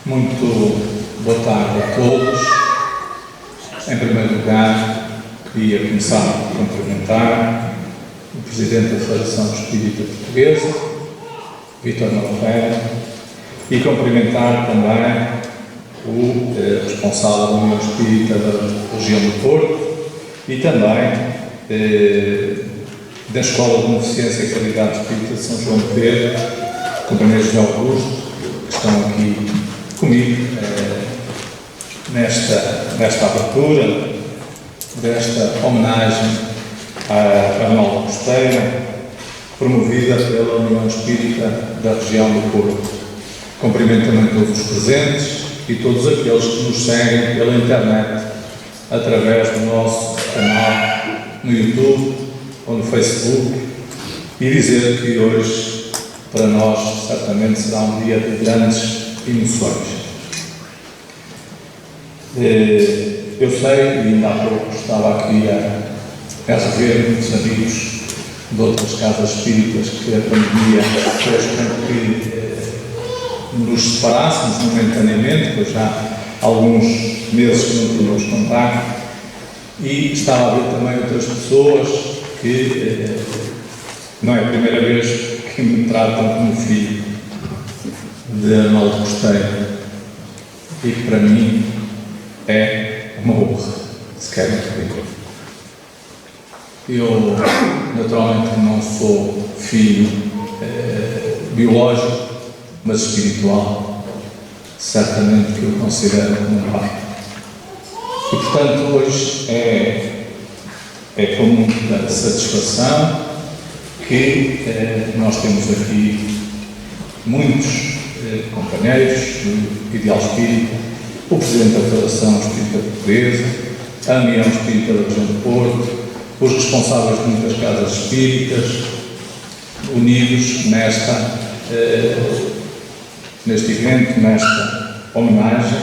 Muito boa tarde a todos. Em primeiro lugar, queria começar por cumprimentar o Presidente da Federação Espírita Portuguesa, Vítor Malaferra, e cumprimentar também o responsável da União Espírita da região do Porto e também da Escola de Beneficência e Caridade Espírita de São João de Pedro, o companheiro José Augusto, que estão aqui comigo nesta abertura, desta homenagem a Arnaldo Costeira, promovida pela União Espírita da região do Porto. Cumprimento também todos os presentes e todos aqueles que nos seguem pela internet, através do nosso canal no YouTube ou no Facebook, e dizer que hoje, para nós, certamente será um dia de grandes emoções. Eu sei, e ainda há pouco estava aqui a rever muitos amigos de outras casas espíritas que a pandemia fez com que nos separássemos momentaneamente, pois já há alguns meses que não tínhamos contacto, e estava a ver também outras pessoas que não é a primeira vez que me tratam como filho de Arnaldo Costeira, e que para mim é uma honra, se querem acreditar. Eu, naturalmente, não sou filho biológico, mas espiritual. Certamente que eu considero como um pai. E, portanto, hoje é com muita satisfação que nós temos aqui muitos companheiros do Ideal Espírita, o Presidente da Federação Espírita Portuguesa, a União Espírita da região do Porto, os responsáveis de muitas casas espíritas, unidos neste evento, nesta homenagem,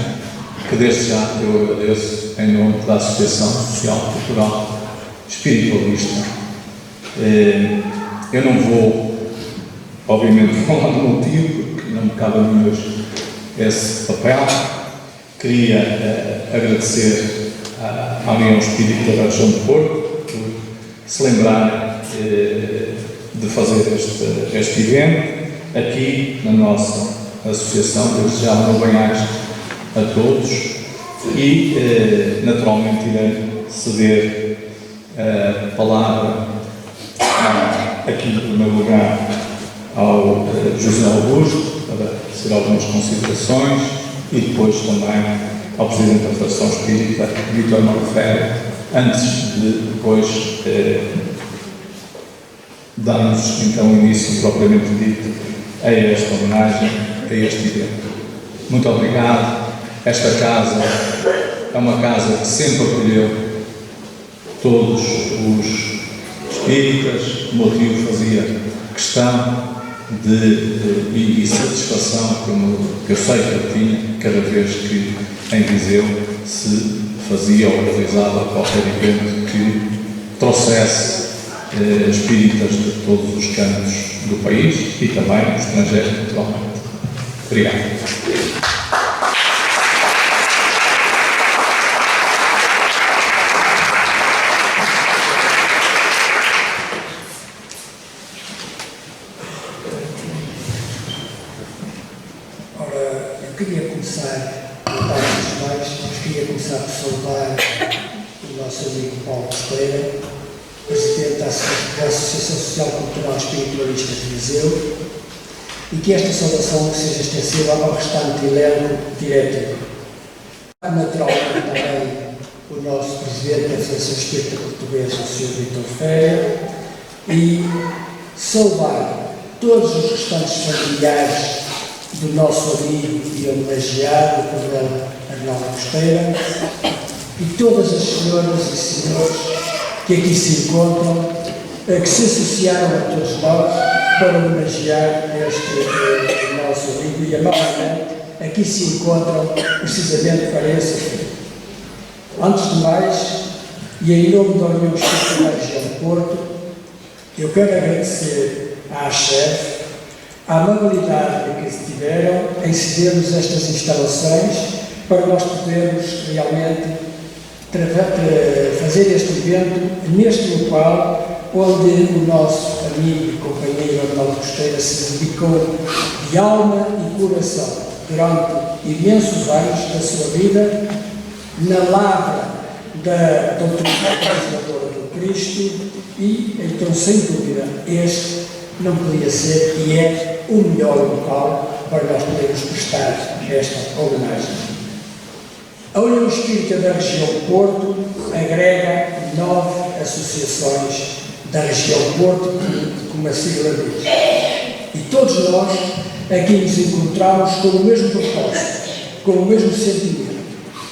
que desde já eu agradeço em nome da Associação Social Cultural Espiritualista. Eu não vou, obviamente, falar do motivo, porque não me cabe a mim hoje esse papel. Queria agradecer à União Espírita da região do Porto por se lembrar de fazer este evento aqui na nossa associação. Desde já um bem-aja a todos e, naturalmente, irei ceder a palavra aqui, em primeiro lugar, ao José Augusto para fazer algumas considerações e depois também ao Presidente da Federação Espírita, Vítor Malaferra, antes de depois darmos então início propriamente dito a esta homenagem, a este evento. Muito obrigado. Esta casa é uma casa que sempre acolheu todos os espíritas, o motivo fazia questão e satisfação, como eu sei que eu tinha cada vez que em Viseu se fazia ou realizava qualquer evento que trouxesse espíritas de todos os cantos do país e também do estrangeiro, naturalmente. Obrigado. Queria começar, por saudar o nosso amigo Paulo Costeira, Presidente da Associação Social Cultural Espiritualista de Viseu, e que esta saudação seja extensiva ao restante elenco diretivo. Naturalmente também o nosso Presidente da Associação Espírita Portuguesa, o Sr. Vítor Ferreira, e saudar todos os restantes familiares do nosso amigo e homenageado, o Coronel Arnaldo Costeira, e todas as senhoras e senhores que aqui se encontram, que se associaram a todos nós para homenagear este nosso amigo, e amavelmente aqui se encontram precisamente para esse fim. Antes de mais, e em nome da União Espírita da região do Porto, eu quero agradecer à chefe, à amabilidade que tiveram em cedermos estas instalações para nós podermos realmente fazer este evento neste local onde o nosso amigo e companheiro Arnaldo Costeira se dedicou de alma e coração durante imensos anos da sua vida na lavra da doutrina conservadora do Cristo e, então, sem dúvida, este não podia ser e é o melhor local para nós podermos prestar esta homenagem. A União Espírita da região Porto agrega 9 associações da região Porto, como a sigla diz. E todos nós aqui nos encontramos com o mesmo propósito, com o mesmo sentimento.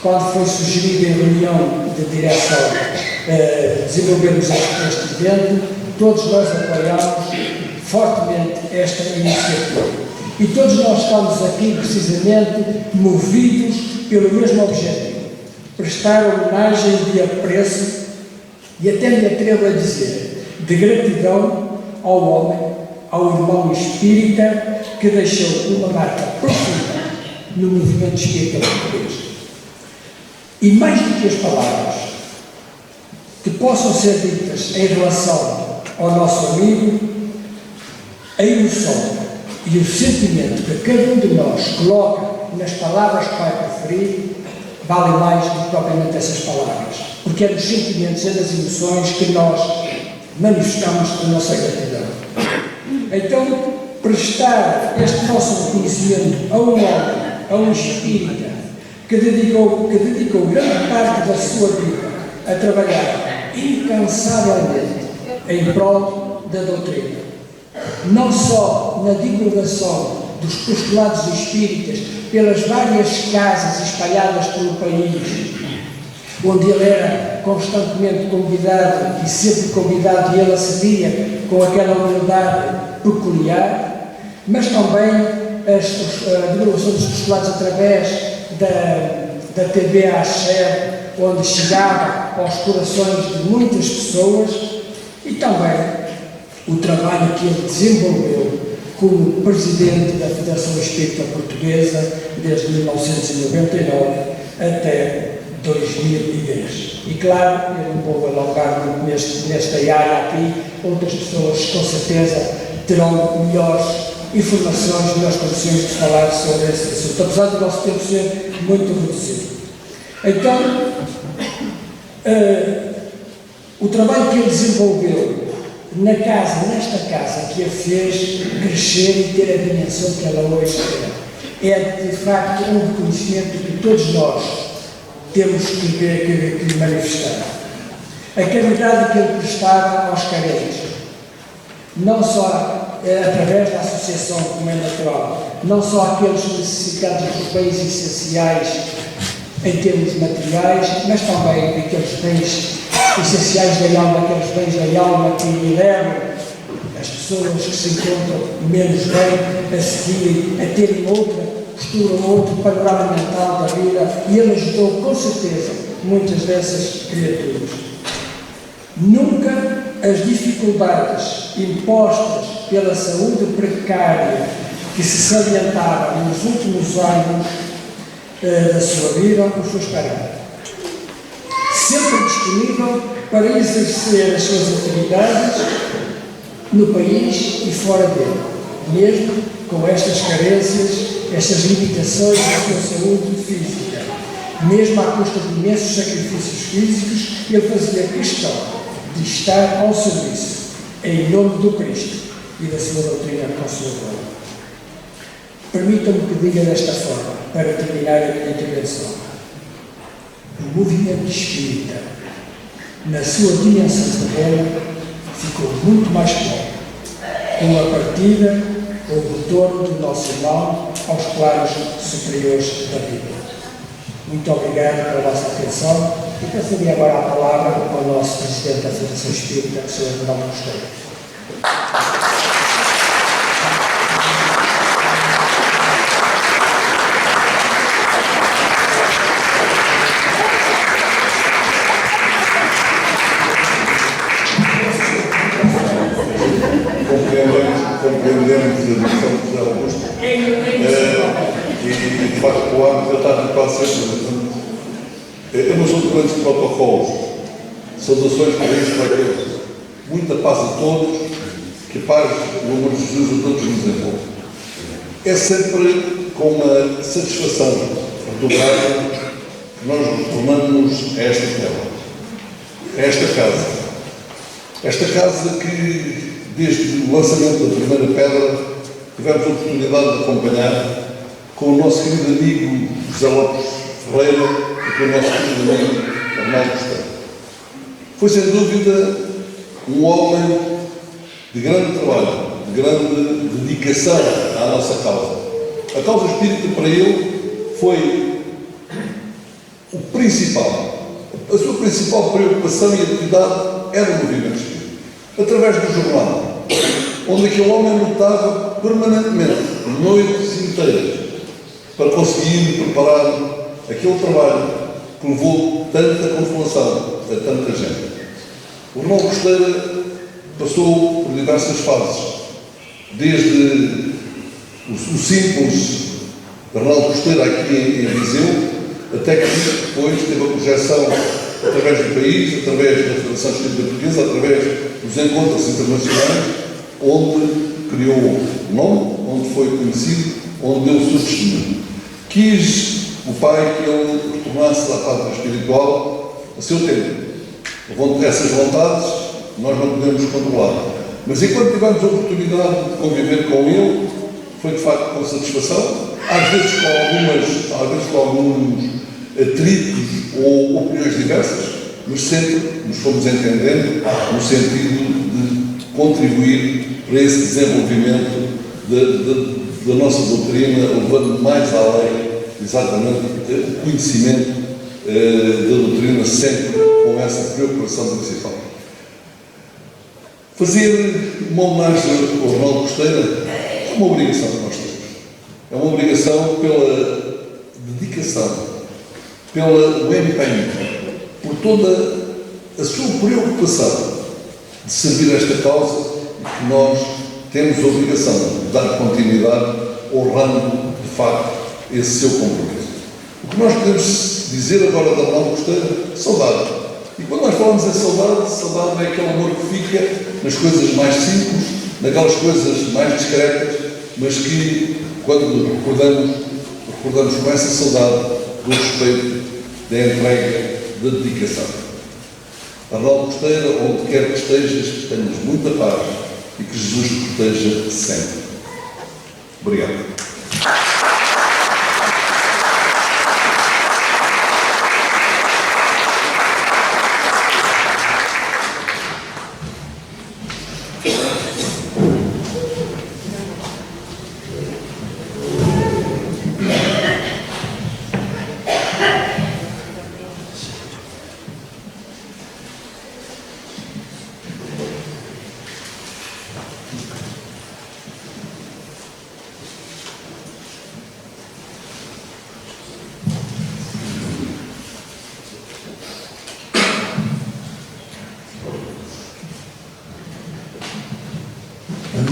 Quando foi sugerido em reunião de direção desenvolvermos este evento, todos nós apoiamos fortemente esta iniciativa. E todos nós estamos aqui precisamente movidos pelo mesmo objetivo: prestar homenagem de apreço e até me atrevo a dizer, de gratidão ao homem, ao irmão espírita que deixou uma marca profunda no movimento espírita português. E mais do que as palavras que possam ser ditas em relação ao nosso amigo, a emoção e o sentimento que cada um de nós coloca nas palavras que vai preferir vale mais do que propriamente essas palavras, porque é nos sentimentos e nas emoções que nós manifestamos a nossa gratidão. Então, prestar este nosso reconhecimento a um homem, a um espírita que dedicou grande parte da sua vida a trabalhar incansavelmente em prol da doutrina, não só na divulgação dos postulados espíritas pelas várias casas espalhadas pelo país, onde ele era constantemente convidado e sempre convidado, e ele acedia com aquela humildade peculiar, mas também a divulgação dos postulados através da TV Axé, onde chegava aos corações de muitas pessoas, e também o trabalho que ele desenvolveu como presidente da Federação Espírita Portuguesa desde 1999 até 2010. E claro, eu não vou alongar muito nesta área aqui, outras pessoas com certeza terão melhores informações, melhores condições de falar sobre esse assunto, apesar do nosso tempo ser muito reduzido. Então, o trabalho que ele desenvolveu nesta casa que a fez crescer e ter a dimensão que ela hoje tem, é de facto um reconhecimento que todos nós temos que manifestar. A caridade que ele prestava aos carentes, não só através da associação como é natural, não só aqueles necessitados dos bens essenciais em termos materiais, mas também aqueles bens essenciais da alma, aqueles bens da alma que levam as pessoas que se encontram menos bem a seguirem, a terem outra postura, outro panorama mental da vida, e ele ajudou com certeza muitas dessas criaturas. Nunca as dificuldades impostas pela saúde precária que se salientava nos últimos anos da sua vida o frustraram. Sempre disponível para exercer as suas atividades no país e fora dele, mesmo com estas carências, estas limitações da sua saúde física. Mesmo à custa de imensos sacrifícios físicos, ele fazia questão de estar ao serviço, em nome do Cristo e da sua doutrina consoladora. Permitam-me que diga desta forma, para terminar a minha intervenção: o movimento espírita, na sua dimensão terrena, ficou muito mais claro com a partida ou o retorno do nosso irmão aos planos superiores da vida. Muito obrigado pela vossa atenção e passaria agora a palavra ao nosso Presidente da Federação Espírita, o Sr. Arnaldo Costeira. Compreendemos São José Augusto. E de facto o ano já está quase sempre. Eu não sou de grandes protocolos, saudações para isto, para aqueles. Muita paz a todos, que a paz do amor de Jesus a todos nos envolve. É sempre com uma satisfação dobrada que nós retornamos a esta terra, a esta casa. Esta casa que, desde o lançamento da primeira pedra, tivemos a oportunidade de acompanhar com o nosso querido amigo José Lopes Ferreira e com o nosso querido amigo Arnaldo Costeiro. Foi, sem dúvida, um homem de grande trabalho, de grande dedicação à nossa causa. A causa espírita, para ele, foi o principal. A sua principal preocupação e atividade era o movimento espírita. Através do jornal, onde aquele homem lutava permanentemente, noites inteiras, para conseguir preparar aquele trabalho que levou tanta consolação a tanta gente. O Arnaldo Costeiro passou por diversas fases, desde o simples Arnaldo Costeiro aqui em Viseu, até que depois teve a projeção através do país, através da Federação Espírita Portuguesa, através dos encontros internacionais, onde criou o nome, onde foi conhecido, onde deu o seu testemunho. Quis o pai que ele retornasse à pátria espiritual a seu tempo. Essas vontades nós não podemos controlar. Mas enquanto tivemos a oportunidade de conviver com ele, foi de facto com satisfação, às vezes com alguns atritos ou opiniões diversas, mas sempre nos fomos entendendo no sentido de contribuir para esse desenvolvimento da nossa doutrina, levando mais além exatamente o conhecimento da doutrina, sempre com essa preocupação principal. Fazer uma homenagem ao Arnaldo Costeiro é uma obrigação que nós temos. É uma obrigação pela dedicação, pelo empenho, por toda a sua preocupação de servir esta causa e que nós temos a obrigação de dar continuidade, honrando de facto esse seu compromisso. O que nós podemos dizer agora de Arnaldo Costeiro? Saudade. E quando nós falamos em saudade, saudade é aquele amor que fica nas coisas mais simples, naquelas coisas mais discretas, mas que, quando recordamos com essa saudade do respeito, da entrega, da dedicação. Arnaldo Costeiro, onde quer que estejas, que tenhas muita paz e que Jesus te proteja sempre. Obrigado.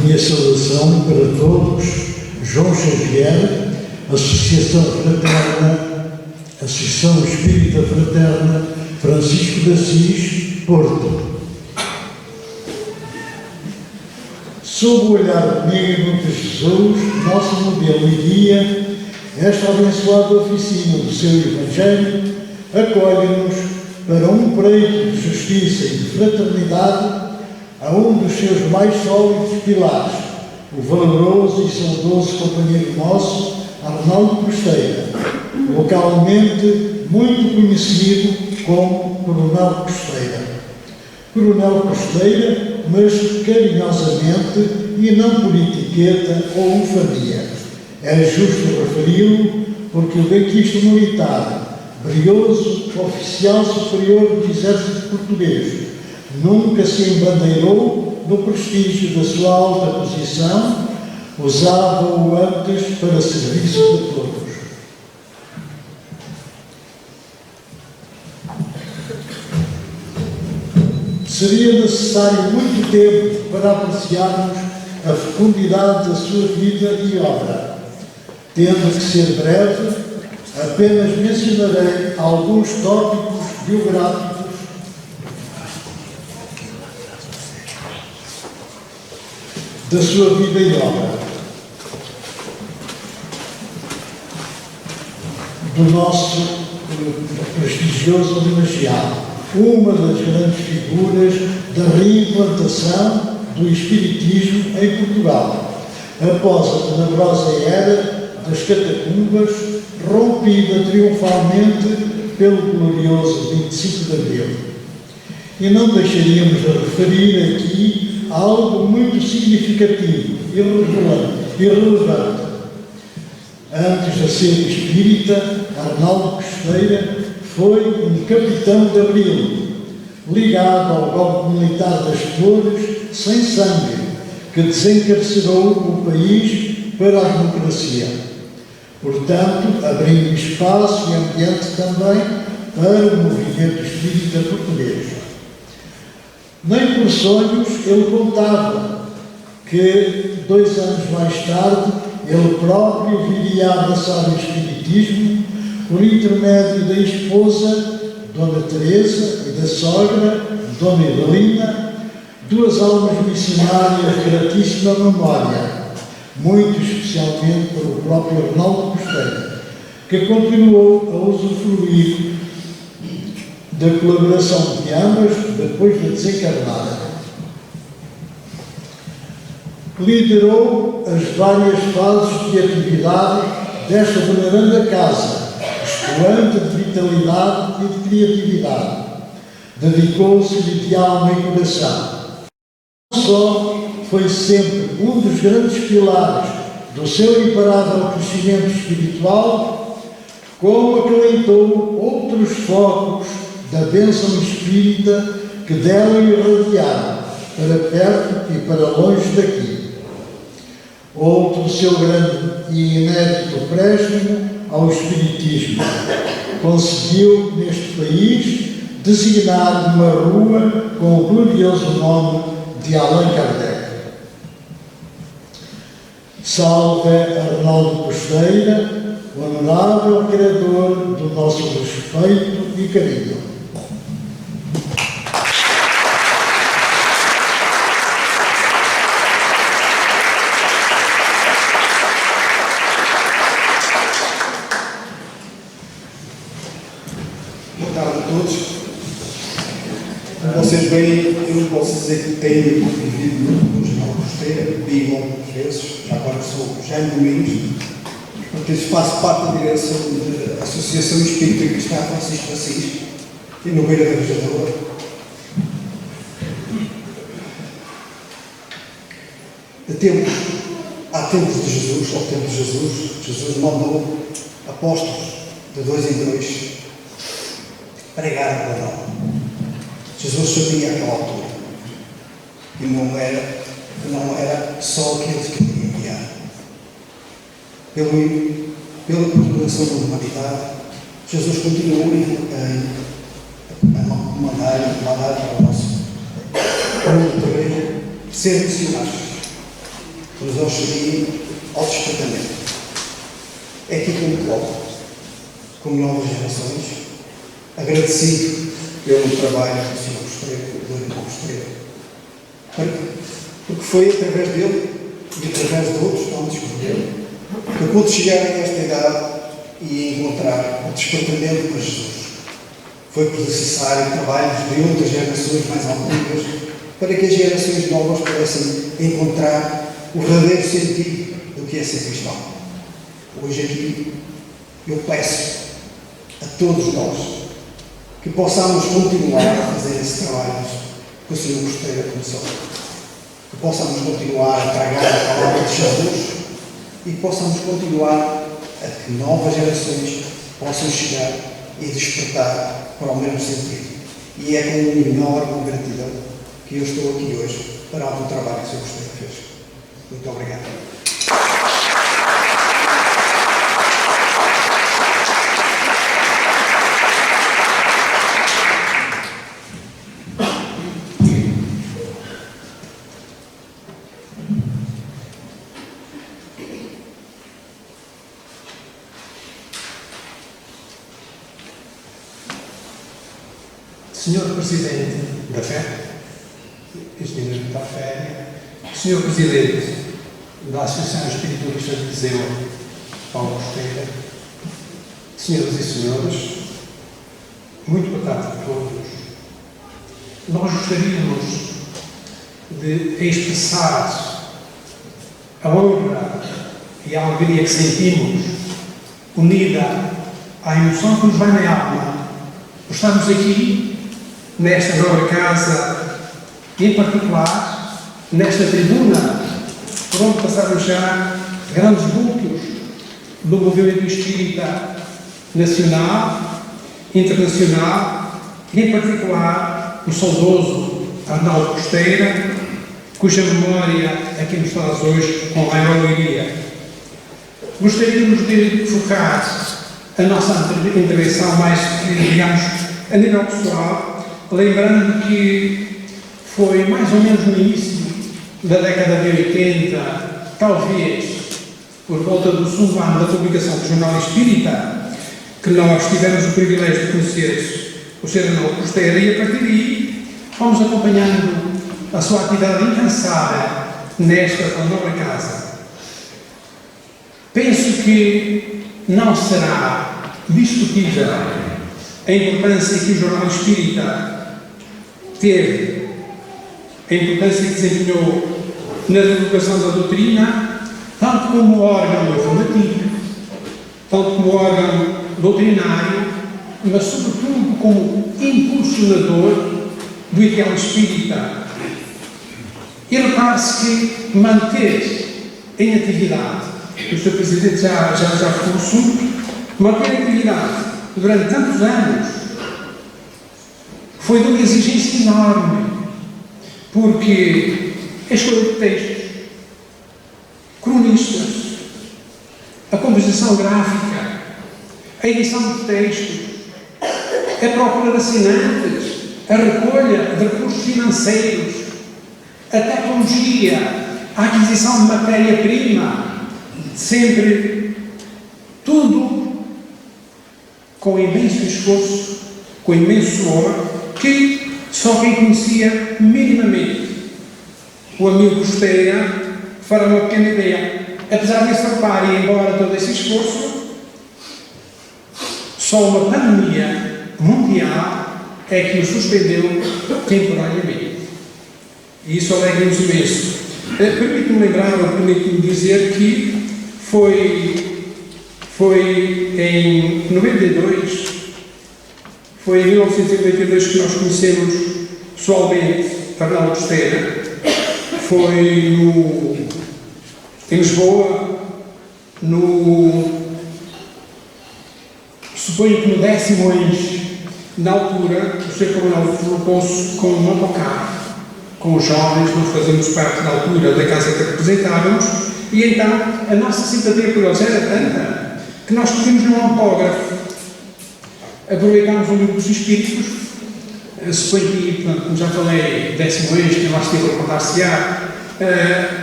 Minha saudação para todos. João Xavier, Associação Fraterna, Associação Espírita Fraterna, Francisco de Assis, Porto. Sob o olhar benigno de Jesus, nosso modelo e guia, esta abençoada oficina do seu Evangelho acolhe-nos para um preito de justiça e de fraternidade a um dos seus mais sólidos pilares, o valoroso e saudoso companheiro nosso, Arnaldo Costeiro, localmente muito conhecido como Coronel Costeiro. Coronel Costeiro, mas carinhosamente e não por etiqueta ou ufania. É justo referi-lo porque o benquisto militar, brioso oficial superior do Exército Português, nunca se embandeirou no prestígio da sua alta posição, usava-o antes para serviço de todos. Seria necessário muito tempo para apreciarmos a fecundidade da sua vida e obra. Tendo que ser breve, apenas mencionarei alguns tópicos biográficos da sua vida e obra. Do nosso prestigioso homenageado, uma das grandes figuras da reimplantação do espiritismo em Portugal, após a tenebrosa era das catacumbas, rompida triunfalmente pelo glorioso 25 de Abril. E não deixaríamos de referir aqui algo muito significativo e relevante. Antes de ser espírita, Arnaldo Costeira foi um capitão de Abril, ligado ao golpe militar das Flores, sem sangue, que desencarcerou o país para a democracia. Portanto, abrindo espaço e ambiente também para o movimento espírita português. Nem por sonhos ele contava que, 2 anos mais tarde, ele próprio viria a abraçar o espiritismo por intermédio da esposa, Dona Teresa, e da sogra, Dona Evelina, 2 almas missionárias de gratíssima memória, muito especialmente para o próprio Arnaldo Costeira, que continuou a usufruir da colaboração de ambas depois de desencarnarem. Liderou as várias fases de atividade desta veneranda casa, estourante de vitalidade e de criatividade. Dedicou-se-lhe de alma e coração. Não só foi sempre um dos grandes pilares do seu imparável crescimento espiritual, como acalentou outros focos da bênção espírita que dela irradiaram para perto e para longe daqui. Outro seu grande e inédito préstimo ao espiritismo conseguiu, neste país, designar uma rua com o glorioso nome de Allan Kardec. Salve Arnaldo Costeira, o honorável criador do nosso respeito e carinho. Boa tarde a todos. Como vocês veem, eu não posso dizer que tenho convivido com o General Costeira, vi algumas vezes, agora sou Jaime Domingos, porque faço parte da direção da Associação Espírita Cristã Francisco de Assis, e no Beira da Vereadora. Há tempos de Jesus, ao tempo de Jesus mandou apóstolos de 2 em 2 pregar a palavra. Jesus sabia aquela altura que não era só aqueles que ele ia enviar. Pela procuração da humanidade, Jesus continuou a mandar para o nosso terreno ser missionários, para nos auxiliar ao despertamento. É aqui que eu me coloco, como novas gerações, agradecido pelo trabalho do Sr. Costeira, do irmão Costeira, porque foi através dele e através de outros, não descobriu, que eu pude chegar a esta idade e encontrar o despertamento para Jesus. Foi necessário trabalhos de outras gerações mais antigas para que as gerações novas pudessem encontrar o verdadeiro sentido do que é ser cristão. Hoje aqui eu peço a todos nós que possamos continuar a fazer esse trabalho que o Sr. Costeira começou. Que possamos continuar a tragar a palavra de Jesus e que possamos continuar a que novas gerações possam chegar e despertar para o mesmo sentido. E é com uma enorme gratidão que eu estou aqui hoje para o trabalho que o Sr. Costeira fez. Muito obrigado. Senhor Presidente da Fé, este minuto da Fé, Senhor Presidente da Associação Espiritualista de Viseu, Paulo Costeira, Senhoras e Senhores, muito boa tarde a todos. Nós gostaríamos de expressar a honra e a alegria que sentimos, unida à emoção que nos vai na alma, por estarmos aqui, nesta nobre casa, e em particular, nesta tribuna, por onde passaram já grandes vultos do movimento espírita nacional, internacional, e em particular, o saudoso Arnaldo Costeira, cuja memória aqui nos faz hoje com maior alegria. Gostaríamos de focar a nossa intervenção mais, digamos, a nível pessoal, lembrando que foi mais ou menos no início da década de 80, talvez por volta do segundo ano da publicação do Jornal Espírita, que nós tivemos o privilégio de conhecer o Sr. Arnaldo Costeira, e a partir daí fomos acompanhando a sua atividade incansável nesta nobre casa. Penso que não será discutível a importância que o Jornal Espírita teve, a importância que desempenhou na divulgação da doutrina, tanto como órgão informativo, tanto como órgão doutrinário, mas sobretudo como impulsionador do ideal espírita. E repare-se que manter em atividade, o Sr. Presidente já ficou o assunto, manter em atividade durante tantos anos foi de uma exigência enorme, porque a escolha de textos, cronistas, a composição gráfica, a edição de textos, a procura de assinantes, a recolha de recursos financeiros, a tecnologia, a aquisição de matéria-prima, sempre tudo com imenso esforço, com imenso suor, que só quem conhecia minimamente o amigo Costeira fará uma pequena ideia. Apesar desse reparo e embora todo esse esforço, só uma pandemia mundial é que o suspendeu temporariamente. E isso alegra-nos imenso. Permite-me lembrar, ou permite-me dizer que foi em 92, foi em 1992 que nós conhecemos pessoalmente Arnaldo Costeira. Foi em Lisboa, suponho que no 10º ano, na altura, o Sr. Coronel colocou-se com um autocarro, com os jovens, nós fazemos parte da altura da casa que representávamos, e então a nossa simpatia por eles era tanta que nós pedimos um autógrafo. Aproveitámos o livro dos Espíritos, suponho que, como já falei, 10º ano, que lá estive a recordar-se-á,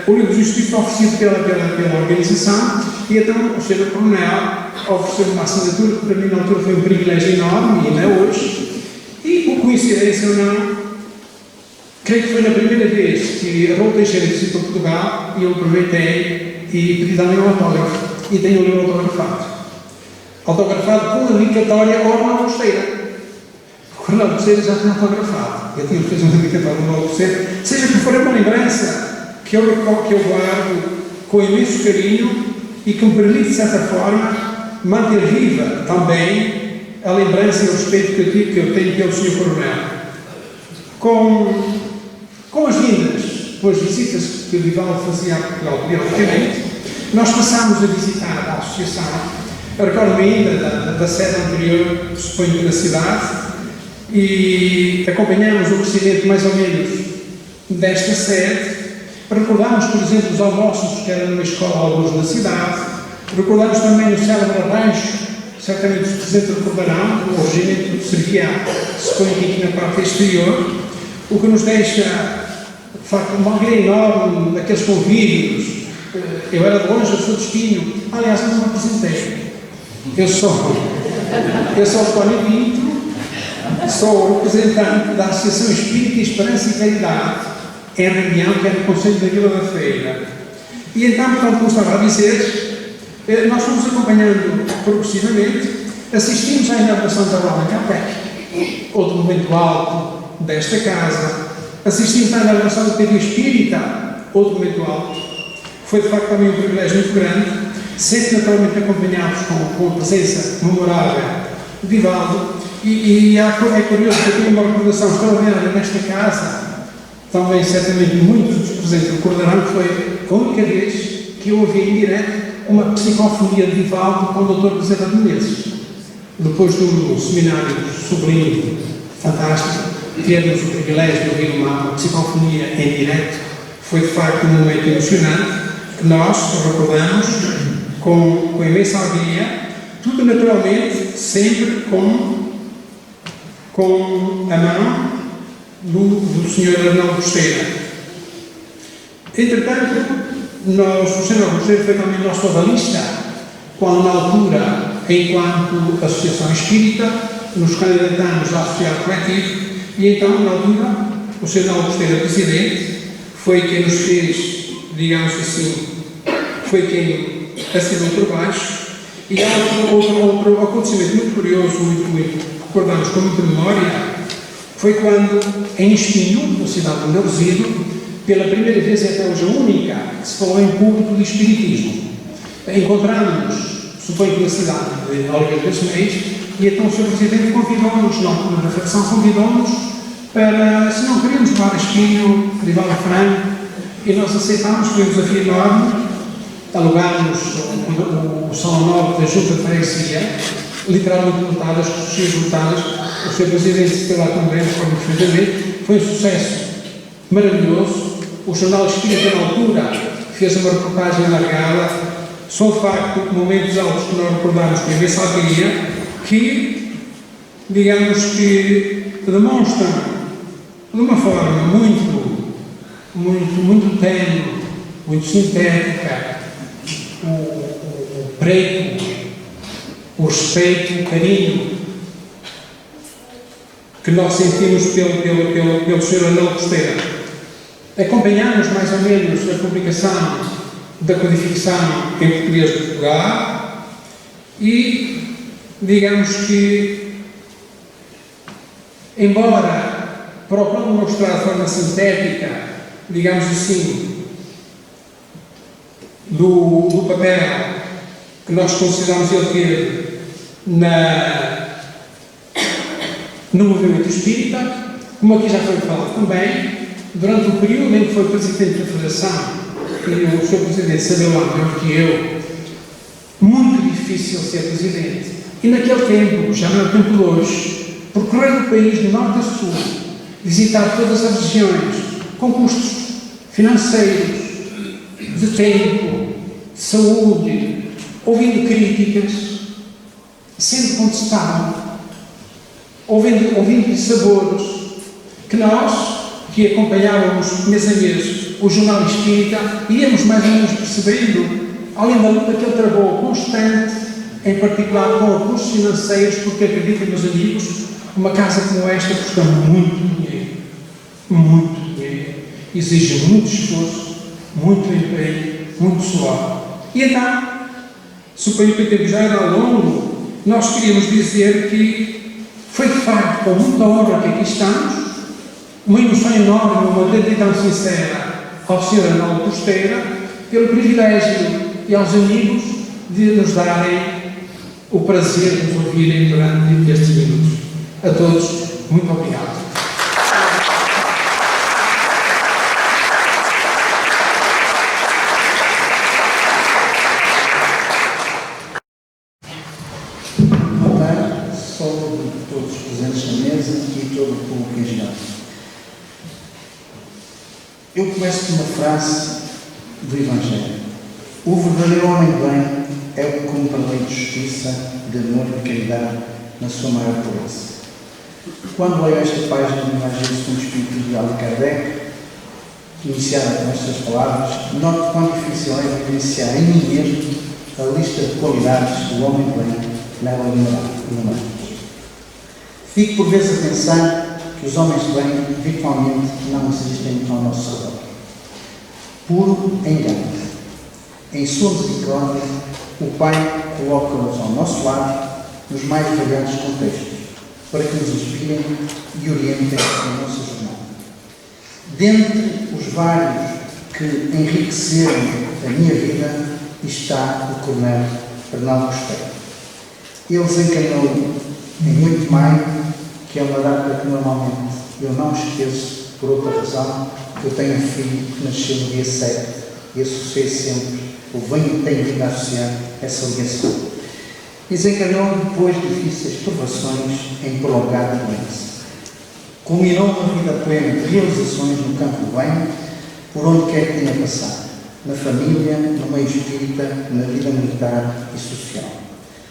o livro dos Espíritos oferecido pela organização, e então o Sr. Coronel ofereceu uma assinatura que para mim na altura foi um privilégio enorme, e ainda hoje, e por coincidência ou não, creio que foi na primeira vez que a Raul Teixeira visitou Portugal e eu aproveitei e pedi dar-lhe um autógrafo, e tenho o livro autografado com a dedicatória ao Arnaldo Costeira. O Arnaldo Costeira já tinha autografado, eu tinha feito uma dedicatória ao Arnaldo Costeira, seja que for uma lembrança que eu guardo com imenso carinho e que me permite, de certa forma, manter viva também a lembrança e o respeito que eu tenho pelo Sr. Coronel. Com as vindas, com as visitas que o Divaldo fazia a Portugal periodicamente, nós passámos a visitar a associação. Eu recordo-me ainda da sede anterior, suponho que na cidade, e acompanhamos o crescimento mais ou menos desta sede. Recordámos, por exemplo, os almoços que eram numa escola, alguns na cidade. Recordámos também o célebre rancho, certamente os presentes recordarão, o regimento servia, suponho que aqui na parte exterior, o que nos deixa, de facto, uma alegria enorme daqueles convívios. Eu era de longe, eu sou de Espinho. Aliás, eu não me apresentei. Eu sou António Pinto, Sou o representante da Associação Espírita Esperança e Caridade, em reunião que é do Conselho da Vila da Feira. E então, portanto, como estava a dizer, nós fomos acompanhando progressivamente, assistimos à inauguração da Roda Capec, outro momento alto desta casa, assistimos à inauguração do TV Espírita, outro momento alto. Foi de facto também um privilégio muito grande, sempre naturalmente acompanhados com a presença memorável de Divaldo, e é curioso que eu tenho uma recordação extraordinária nesta casa, também certamente muitos dos presentes recordarão que foi a única vez que eu ouvi em direto uma psicofonia de Divaldo com o Dr. Bezerra de Menezes. Depois do seminário sublime, fantástico, tivemos o privilégio de ouvir uma psicofonia em direto. Foi de facto um momento emocionante que nós recordamos com imensa alegria, tudo naturalmente sempre com a mão do Sr. Arnaldo Costeira. Entretanto, o Sr. Arnaldo Costeira foi também nosso avalista, quando na altura, enquanto Associação Espírita, nos candidatamos a associar coletivo, e então, na altura, o Sr. Arnaldo Costeira, presidente, foi quem nos fez, digamos assim, foi quem assinou por baixo, e há outro acontecimento muito curioso, muito recordamos com muita memória, foi quando, em Espinho, na cidade onde eu resido, pela primeira vez e até hoje a única, que se falou em público de Espiritismo. Encontramos-nos, suponho que na cidade de Oliveira das Meias, e então o Sr. Presidente convidou-nos, na altura da facção, convidou-nos para, se não queríamos levar a Espinho, Rival Franco, e nós aceitámos, foi um desafio enorme, alugámos o Salão Nobre da Junta de Freguesia, literalmente lotadas, coxias lotadas. O Sr. Presidente esteve lá também, recordo perfeitamente. Foi um sucesso maravilhoso. O Jornal Espírita, na altura, fez uma reportagem alargada. São, de facto, momentos altos que nós recordamos com imensa alegria, que, digamos que, demonstram, de uma forma muito tenue, muito sintética, o preto, o respeito, o carinho que nós sentimos pelo Sr. Arnaldo Costeira. Acompanhamos mais ou menos a publicação da codificação em português de Portugal e, digamos que, embora procurando mostrar de forma sintética, digamos assim, do papel que nós consideramos ele ter no movimento espírita, como aqui já foi falado também, durante o período em que foi presidente da Federação, e o Sr. Presidente sabeu lá melhor que eu, muito difícil ser presidente. E naquele tempo, já não é o tempo de hoje, percorrer o país de norte a sul, visitar todas as regiões, com custos financeiros, de tempo, de saúde, ouvindo críticas, sendo contestado, ouvindo dissabores, que nós, que acompanhávamos mês a mês o Jornal Espírita, íamos mais ou menos percebendo, além da luta que ele travou constante, em particular com recursos financeiros, porque acreditem, meus amigos, uma casa como esta custa muito dinheiro, exige muito esforço, muito empenho, muito suor. E então, suponho que o tempo já era longo, nós queríamos dizer que foi de facto com muita honra que aqui estamos, uma emoção enorme, uma gratidão sincera ao Sr. Arnaldo Costeira, pelo privilégio e aos amigos de nos darem o prazer de nos ouvirem durante estes minutos. A todos, muito obrigado. Boa tarde, saúdo todos os presentes na mesa e todo o público em geral. Eu começo com uma frase do Evangelho. O verdadeiro homem de bem é o que cumpre a lei de justiça, de amor e de caridade na sua maior pureza. Quando leio esta página do Evangelho segundo o Espírito de Allan Kardec, iniciada com estas palavras, noto quão difícil é evidenciar em mim mesmo a lista de qualidades do homem de bem que leva a enumerar. Fico por vezes a pensar que os homens de bem virtualmente não existem ao nosso redor. Puro engano. Em sua misericórdia, o Pai coloca-nos ao nosso lado nos mais variados contextos, para que nos inspirem e orientem a nossa jornada. Dentre os vários que enriqueceram a minha vida está o Coronel Arnaldo Costeiro. Ele desencanou em 8 de maio, que é uma data que normalmente eu não esqueço, por outra razão, eu tenho um filho que nasceu no dia 7 e associei sempre, ou tenho vindo a associar essa ligação. E desencanou depois de difíceis provações em prolongada doença. Culminou uma vida plena de realizações no campo do bem, por onde quer que tenha passado, na família, no meio espírita, na vida militar e social.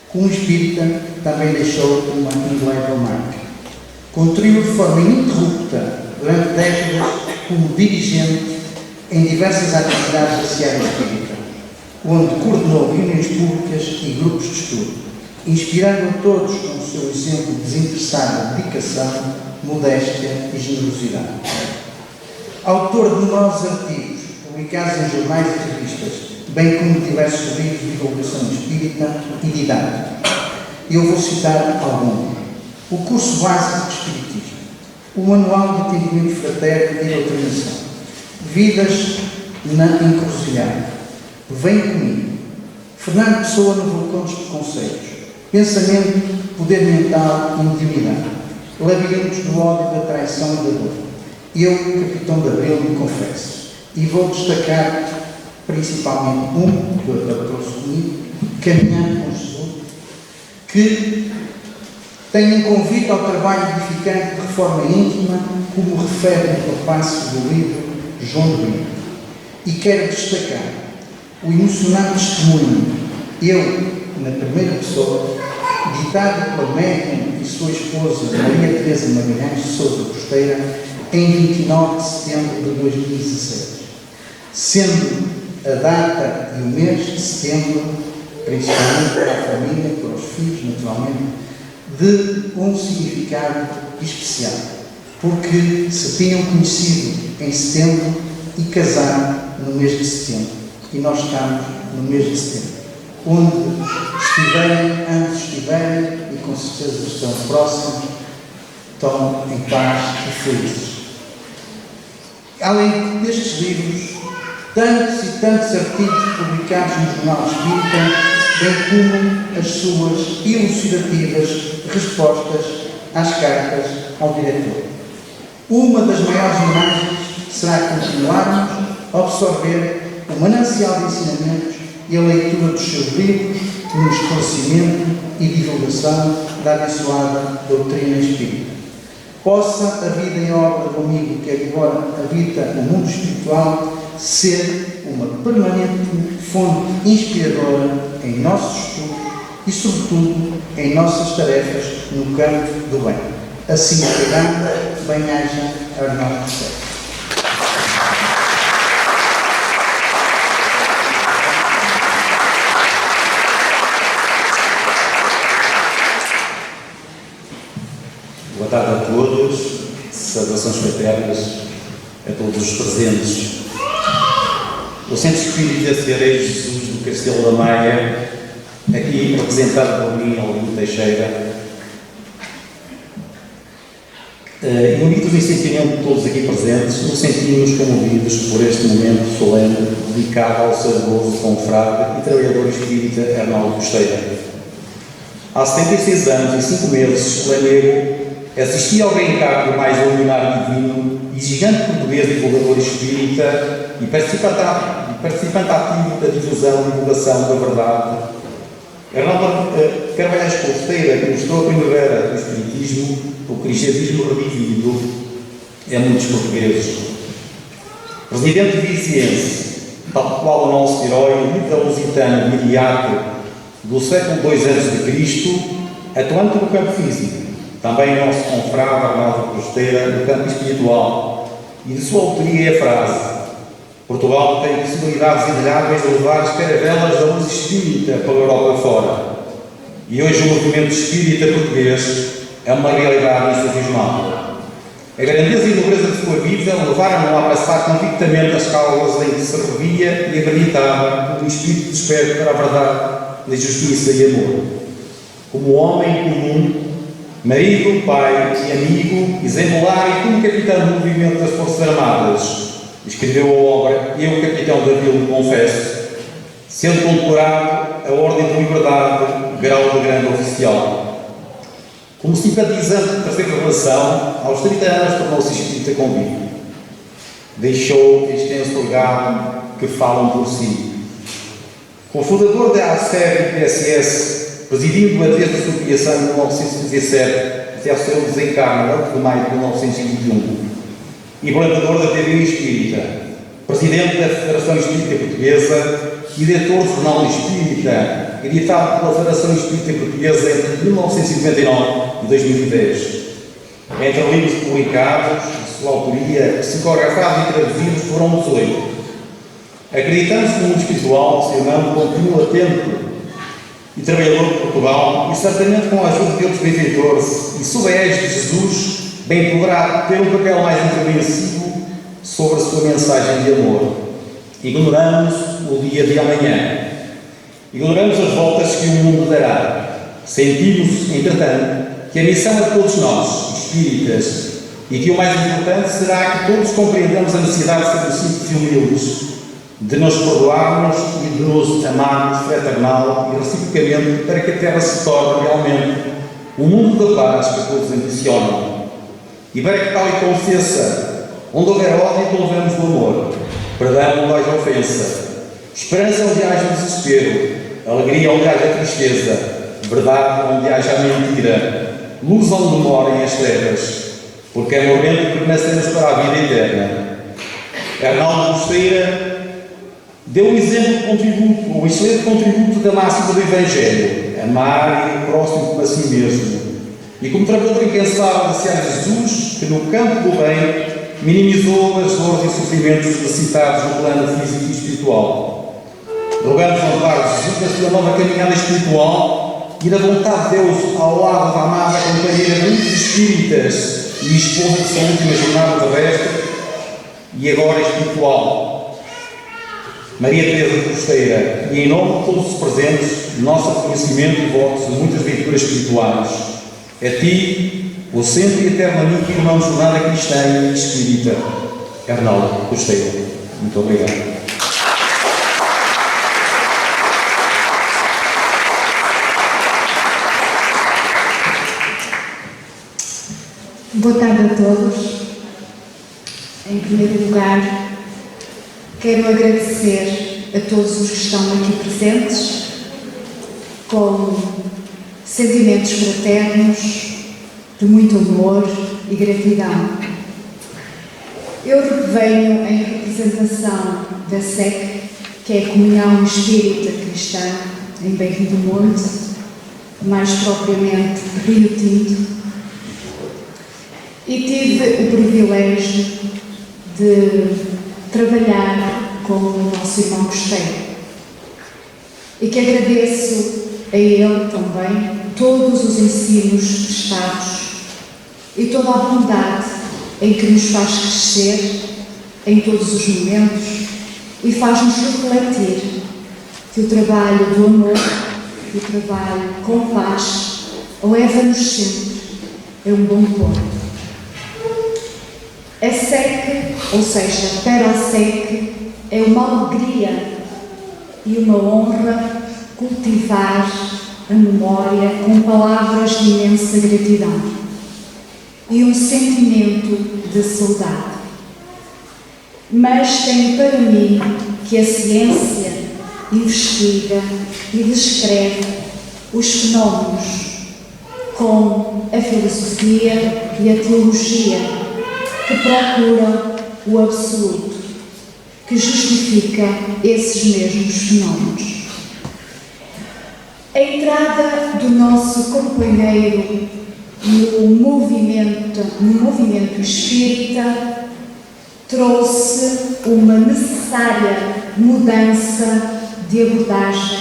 Como espírita, também deixou uma indelével marca. Contribuiu de forma ininterrupta, durante décadas, como dirigente em diversas atividades da Seara Espírita, onde coordenou reuniões públicas e grupos de estudo, inspirando a todos com o seu exemplo desinteressado de dedicação, modéstia e generosidade. Autor de numerosos artigos, publicados em jornais e revistas, bem como diversos livros de divulgação espírita e didática. Eu vou citar alguns. O Curso Básico de Espiritismo, o Manual de Atendimento Fraterno e Doutrinação, Vidas na Encruzilhada, Vem Comigo, Fernando Pessoa no Vulcão dos Preconceitos, Pensamento, Poder Mental e Mediunidade, Labirintos do Ódio, da Traição e da Dor. Eu, Capitão de Abril, me confesso. E vou destacar principalmente um, que eu até trouxe comigo, Caminhando com Jesus, que tem um convite ao trabalho edificante de reforma íntima, como refere no prefácio do livro João de Brito. E quero destacar o emocionante testemunho, eu, na primeira pessoa, ditado pela médium e sua esposa Maria Teresa Magalhães de Sousa Costeira, em 29 de setembro de 2016, sendo a data e o mês de setembro, principalmente para a família, para os filhos, naturalmente, de um significado especial, porque se tinham conhecido em setembro e casaram no mês de setembro, e nós estamos no mês de setembro, onde estiverem, antes estiverem, e com certeza estão próximos, estão em paz e felizes. Além destes livros, tantos e tantos artigos publicados no Jornal Espírita, bem como as suas elucidativas respostas às cartas ao diretor. Uma das maiores homenagens será continuarmos a absorver o manancial de ensinamentos e a leitura dos seus livros no esclarecimento e divulgação da abençoada doutrina espírita. Possa a vida e a obra do amigo que agora habita o mundo espiritual ser uma permanente fonte inspiradora em nossos estudos e, sobretudo, em nossas tarefas no campo do bem. Assim será, bem-aja Arnaldo Costeiro. Boa tarde a todos, saudações fraternas a todos os presentes. O Centro Espírita Ceareiro de Jesus do Castelo da Maia, aqui representado por mim, Albino Teixeira, e unidos em sentimento de todos aqui presentes, nos sentimos comovidos por este momento solene dedicado ao saudoso confrade e trabalhador espírita Arnaldo Costeiro. Há 76 anos e 5 meses, Lamego assistia ao reencargo mais luminar divino e gigante português divulgador espírita e participante ativo da difusão e divulgação da verdade. Arnaldo Carvalhais Costeira, que mostrou a primavera do espiritismo, o cristianismo revivido em muitos portugueses. Presidente viziense, tal qual o nosso herói, o líder lusitano imediato do século II a.C., atuante no campo físico, também o nosso confrade Arnaldo Costeira no campo espiritual, e de sua autoria é a frase: Portugal tem possibilidades inegáveis de levar as caravelas da luz espírita pela Europa fora. E hoje o movimento espírita português é uma realidade insufismável. A grandeza e nobreza de sua vida levaram-no a abraçar convictamente as causas em que se revia e acreditava como um espírito desperto para a verdade, da justiça e amor. Como homem comum, marido, pai e amigo, exemplar e como capitão do movimento das Forças Armadas, escreveu a obra Eu, Capitão da Vila, confesso, sendo condecorado a Ordem de Liberdade, grau de grande oficial. Como simpatizante da terceira relação, aos 30 anos tornou-se espírita convicto. Deixou extenso legado que falam por si. Cofundador da ASEB e PSS, presidindo-a desde a sua criação em 1917 até ao seu desencarno, 8 de maio de 1921, e plantador da TV Espírita, presidente da Federação Espírita Portuguesa e diretor do Jornal Espírita, editado pela Federação Espírita Portuguesa entre 1999 e 2010. Entre livros publicados, de sua autoria, psicografados e traduzidos, foram 18. Acreditamos que o mundo espiritual, o ser humano, continua atento e trabalhador de Portugal, e certamente com a ajuda de outros benfeitores e sob a égide de Jesus, bem poderá ter um papel mais intervencivo sobre a sua mensagem de amor. Ignoramos o dia de amanhã. Ignoramos as voltas que o mundo dará. Sentimos, entretanto, que a missão é de todos nós, espíritas, e que o mais importante será que todos compreendamos a necessidade de sermos simples e humildes, de nos perdoarmos e de nos amarmos fraternal e reciprocamente para que a Terra se torne realmente o mundo da paz que todos ambicionam. E para que tal e aconteça, onde houver ódio, louvemos do amor, perdão onde haja ofensa, esperança onde haja desespero, alegria onde haja tristeza, verdade onde haja mentira, luz onde morem as trevas, porque é morrendo que nascemos para a vida eterna. Arnaldo Costeira deu um exemplo de contributo, um excelente contributo da máxima do Evangelho, amar o próximo como a si mesmo. E como trabalhador incansável de Senhor Jesus, que no campo do bem minimizou as dores e sofrimentos necessitados no plano físico e espiritual. Rogamos ao Pai Jesus na sua nova caminhada espiritual e na vontade de Deus ao lado da amada companheira de muitos espíritas e esposa de sua última jornada terrestre e agora espiritual, Maria Teresa de Costeira, e em nome de todos os presentes, nosso reconhecimento e votos de muitas virtudes espirituais. A ti, o sempre e eterno amigo e irmão de jornada cristã e espírita, Arnaldo Costeira. Muito obrigado. Boa tarde a todos. Em primeiro lugar, quero agradecer a todos os que estão aqui presentes com sentimentos fraternos, de muito amor e gratidão. Eu venho em representação da SEC, que é a Comunhão Espírita Cristã em Beiro do Monte, mais propriamente Rio Tinto, e tive o privilégio de trabalhar com o nosso irmão Costeira e que agradeço a ele também todos os ensinos prestados e toda a bondade em que nos faz crescer em todos os momentos e faz-nos refletir que o trabalho do amor, que o trabalho com paz leva-nos sempre a um bom ponto. A SEC, ou seja, para a SEC, é uma alegria e uma honra cultivar a memória com palavras de imensa gratidão e um sentimento de saudade. Mas tenho para mim que a ciência investiga e descreve os fenómenos com a filosofia e a teologia, que procuram o absoluto, que justifica esses mesmos fenómenos. A entrada do nosso companheiro no movimento espírita trouxe uma necessária mudança de abordagem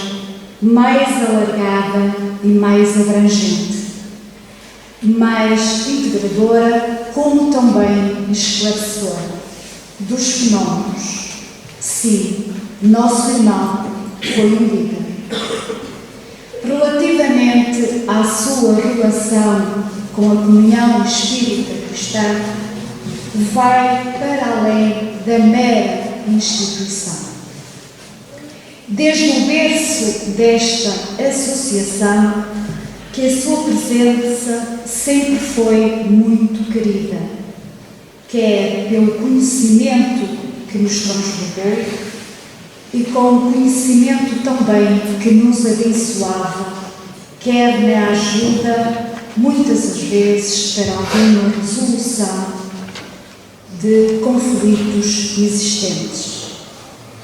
mais alargada e mais abrangente. mais integradora, como também esclarecedora dos fenómenos. Sim, nosso irmão foi um líder. Relativamente à sua relação com a comunhão espírita cristã, vai para além da mera instituição. Desde o berço desta associação, que a sua presença sempre foi muito querida, quer pelo conhecimento que nos transbordou e com o conhecimento também que nos abençoava, quer na ajuda, muitas as vezes, para alguma resolução de conflitos existentes,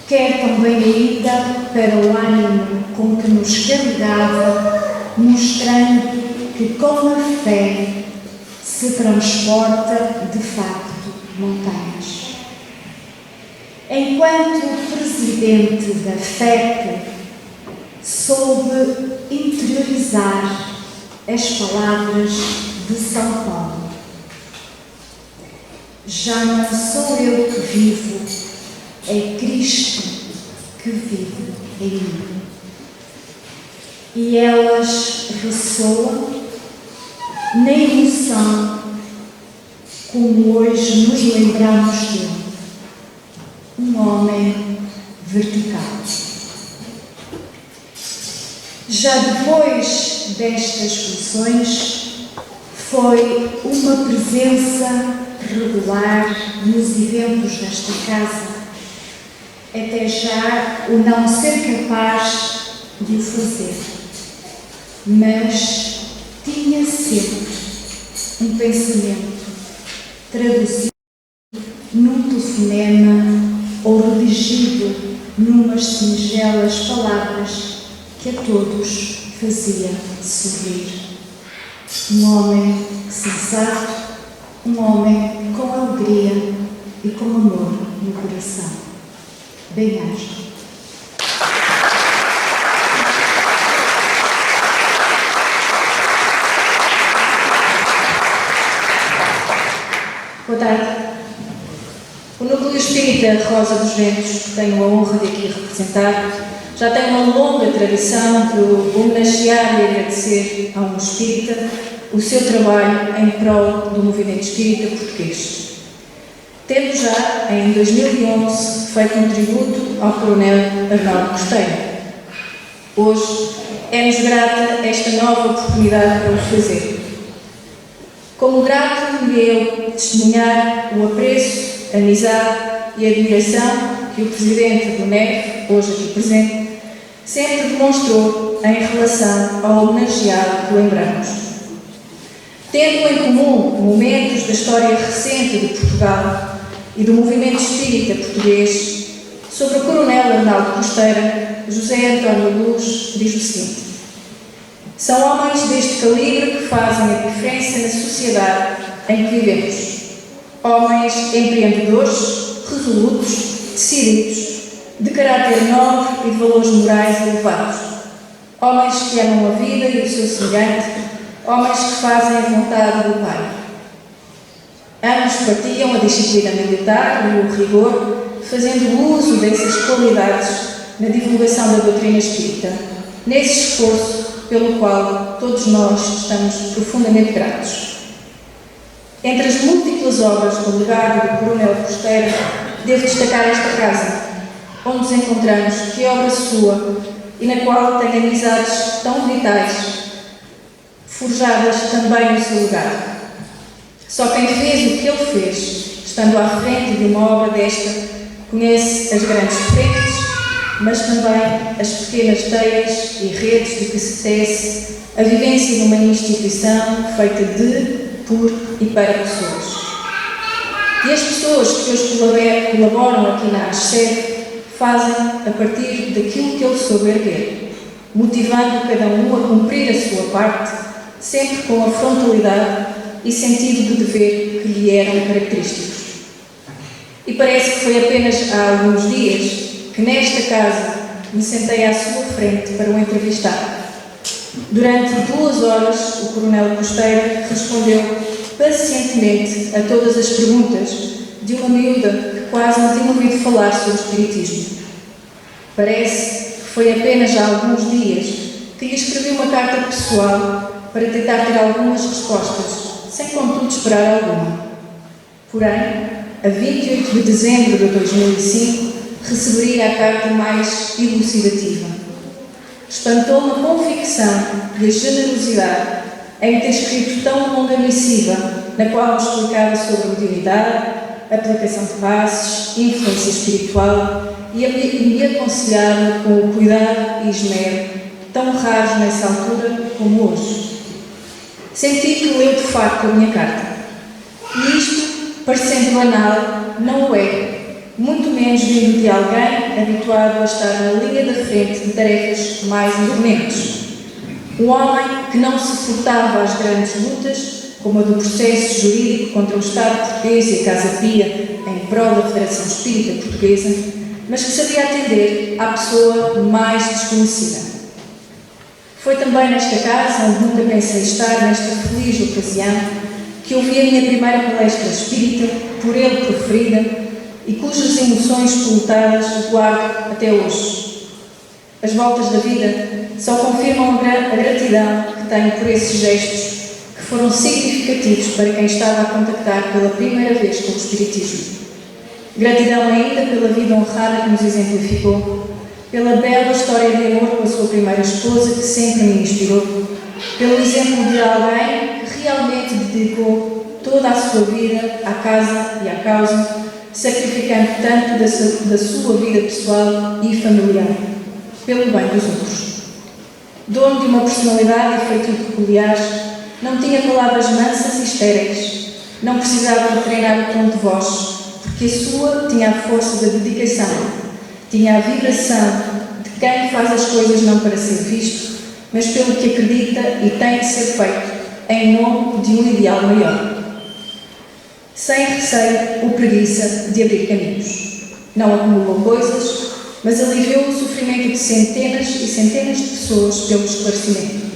quer também ainda para o ânimo com que nos carregava, mostrando que com a fé se transporta de facto montanhas. Enquanto presidente da FEC, soube interiorizar as palavras de São Paulo. Já não sou eu que vivo, é Cristo que vive em mim. E elas ressoam na emoção, como hoje nos lembramos dele, um homem vertical. Já depois destas funções, foi uma presença regular nos eventos desta casa, até já o não ser capaz de o fazer. Mas tinha sempre um pensamento traduzido num telefonema ou redigido numas singelas palavras que a todos fazia sorrir. Um homem sensato, um homem com alegria e com amor no coração. Bem-aja. Boa tarde. O Núcleo Espírita Rosa dos Ventos, que tenho a honra de aqui representar, já tem uma longa tradição de homenagear e agradecer a um espírita o seu trabalho em prol do movimento espírita português. Tendo já, em 2011, feito um tributo ao Coronel Arnaldo Costeiro. Hoje é-nos grata esta nova oportunidade para o fazer. Como grato lhe eu testemunhar o apreço, a amizade e a admiração que o Presidente do NEF, hoje aqui presente, sempre demonstrou em relação ao homenageado que lembramos. Tendo em comum momentos da história recente de Portugal e do movimento espírita português, sobre o Coronel Arnaldo Costeiro, José António Luz diz o seguinte: são homens deste calibre que fazem a diferença na sociedade em que vivemos. Homens empreendedores, resolutos, decididos, de caráter nobre e de valores morais elevados. Homens que amam a vida e o seu semelhante, homens que fazem a vontade do Pai. Ambos partilham a disciplina militar e o rigor, fazendo uso dessas qualidades na divulgação da doutrina espírita, nesse esforço pelo qual todos nós estamos profundamente gratos. Entre as múltiplas obras do legado do Coronel Costeiro, devo destacar esta casa, onde nos encontramos, que é obra sua e na qual tem amizades tão vitais, forjadas também no seu lugar. Só quem fez o que ele fez, estando à frente de uma obra desta, conhece as grandes frentes, mas também as pequenas teias e redes de que se tece a vivência de uma instituição feita de, por e para pessoas. E as pessoas que hoje colaboram aqui na ASCER fazem a partir daquilo que ele soube erguer, motivando cada um a cumprir a sua parte, sempre com a frontalidade e sentido de dever que lhe eram característicos. E parece que foi apenas há alguns dias que nesta casa me sentei à sua frente para o entrevistar. Durante 2 horas, o Coronel Costeira respondeu pacientemente a todas as perguntas de uma miúda que quase não tinha ouvido falar sobre o espiritismo. Parece que foi apenas há alguns dias que lhe escrevi uma carta pessoal para tentar ter algumas respostas, sem contudo esperar alguma. Porém, a 28 de dezembro de 2005, receberia a carta mais elucidativa. Espantou-me a convicção e a generosidade em ter escrito tão longa missiva, na qual me explicava sobre a mediunidade, aplicação de passes, influência espiritual e me aconselhava com o cuidado e esmero tão raros nessa altura como hoje. Senti que leu de facto a minha carta. E isto, parecendo banal, não o é, muito menos vindo de alguém habituado a estar na linha da frente de tarefas mais imponentes. Um homem que não se furtava às grandes lutas, como a do processo jurídico contra o Estado português e a Casa Pia em prol da Federação Espírita Portuguesa, mas que sabia atender à pessoa mais desconhecida. Foi também nesta casa, onde nunca pensei estar, nesta feliz ocasião, que ouvi a minha primeira palestra espírita, por ele proferida, e cujas emoções coletadas guardo até hoje. As voltas da vida só confirmam a gratidão que tenho por esses gestos que foram significativos para quem estava a contactar pela primeira vez com o Espiritismo. Gratidão ainda pela vida honrada que nos exemplificou, pela bela história de amor com a sua primeira esposa que sempre me inspirou, pelo exemplo de alguém que realmente dedicou toda a sua vida à casa e à causa, sacrificando tanto da sua vida pessoal e familiar, pelo bem dos outros. Dono de uma personalidade e feitio peculiares, não tinha palavras mansas e estéreis, não precisava de treinar o tom de voz, porque a sua tinha a força da dedicação, tinha a vibração de quem faz as coisas não para ser visto, mas pelo que acredita e tem de ser feito, em nome de um ideal maior. Sem receio ou preguiça de abrir caminhos. Não acumulou coisas, mas aliviou o sofrimento de centenas e centenas de pessoas pelo esclarecimento.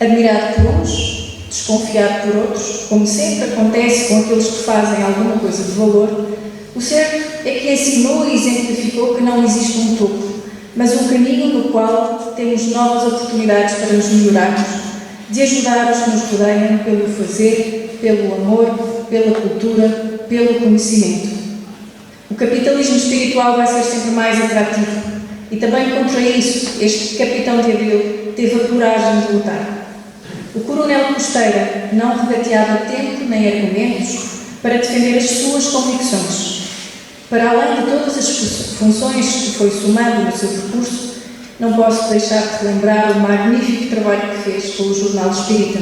Admirado por uns, desconfiado por outros, como sempre acontece com aqueles que fazem alguma coisa de valor, o certo é que ensinou e exemplificou que não existe um topo, mas um caminho no qual temos novas oportunidades para nos melhorarmos, de ajudar os que nos rodeiam pelo fazer, pelo amor, pela cultura, pelo conhecimento. O capitalismo espiritual vai ser sempre mais atrativo e também contra isso este capitão de Abril teve a coragem de lutar. O Coronel Costeira não regateava tempo nem argumentos para defender as suas convicções. Para além de todas as funções que foi somando no seu percurso, não posso deixar de relembrar o magnífico trabalho que fez com o Jornal Espírita.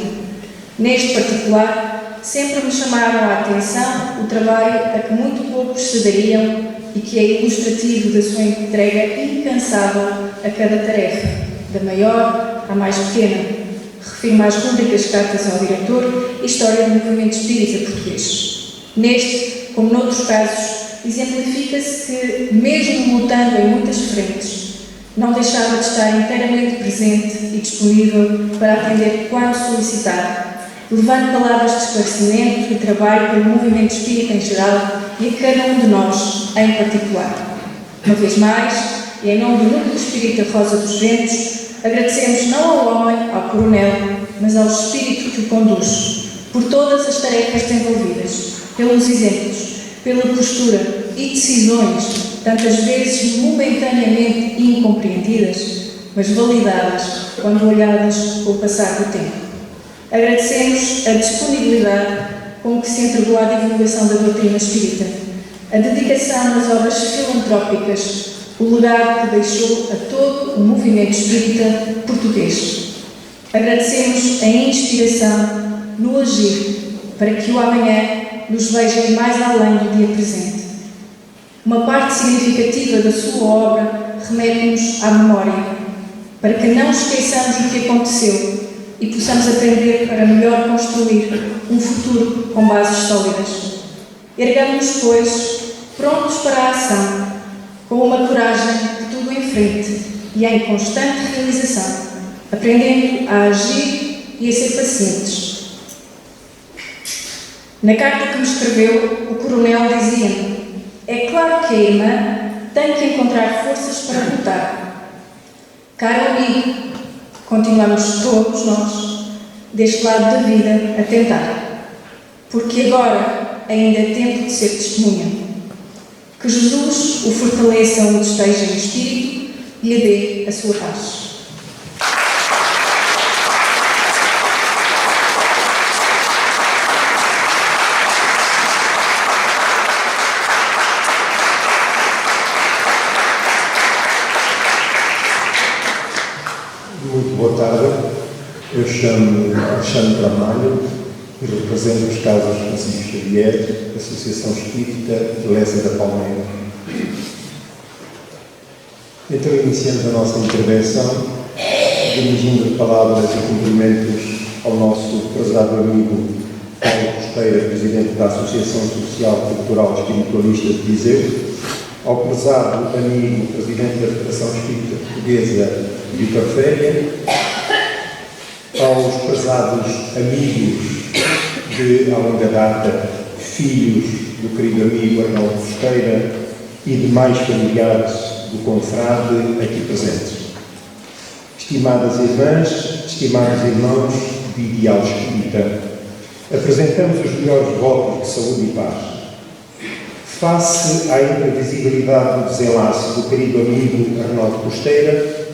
Neste particular, sempre me chamaram a atenção o trabalho a que muito poucos se dariam e que é ilustrativo da sua entrega incansável a cada tarefa, da maior à mais pequena. Refiro-me às rubricas cartas ao diretor e história do movimento espírita português. Neste, como noutros casos, exemplifica-se que, mesmo lutando em muitas frentes, não deixava de estar inteiramente presente e disponível para atender quando solicitado, levando palavras de esclarecimento e trabalho pelo movimento espírita em geral e a cada um de nós em particular. Uma vez mais, e em nome do Núcleo Espírita Rosa dos Ventos, agradecemos não ao homem, ao coronel, mas ao espírito que o conduz, por todas as tarefas desenvolvidas, pelos exemplos, pela postura e decisões, tantas vezes momentaneamente incompreendidas, mas validadas quando olhadas com o passar do tempo. Agradecemos a disponibilidade com que se entregou à divulgação da doutrina espírita, a dedicação nas obras filantrópicas, o legado que deixou a todo o movimento espírita português. Agradecemos a inspiração no agir para que o amanhã nos veja mais além do dia presente. Uma parte significativa da sua obra remete-nos à memória, para que não esqueçamos o que aconteceu e possamos aprender para melhor construir um futuro com bases sólidas. Ergamos-nos, pois, prontos para a ação, com uma coragem de tudo em frente e em constante realização, aprendendo a agir e a ser pacientes. Na carta que me escreveu, o coronel dizia-me: é claro que a irmã tem que encontrar forças para lutar. Caro amigo, continuamos todos nós, deste lado da vida, a tentar. Porque agora ainda é tempo de ser testemunha. Que Jesus o fortaleça onde esteja em espírito e lhe dê a sua paz. Muito boa tarde, eu chamo-me Alexandre Ramalho e represento os casos Francisco Xavier, Associação Espírita Lessa da Palmeira. Então iniciamos a nossa intervenção dirigindo palavras e cumprimentos ao nosso prezado amigo Paulo Costeira, Presidente da Associação Social, Cultural e Espiritualista de Viseu, ao prezado amigo Presidente da Federação Espírita Portuguesa, Vítor Féria, aos prezados amigos de há longa data, filhos do querido amigo Arnaldo Costeira e demais familiares do confrade aqui presentes. Estimadas irmãs, estimados irmãos de Ideal Espírita, apresentamos os melhores votos de saúde e paz. Face à imprevisibilidade do desenlace do querido amigo Arnaldo Costeira,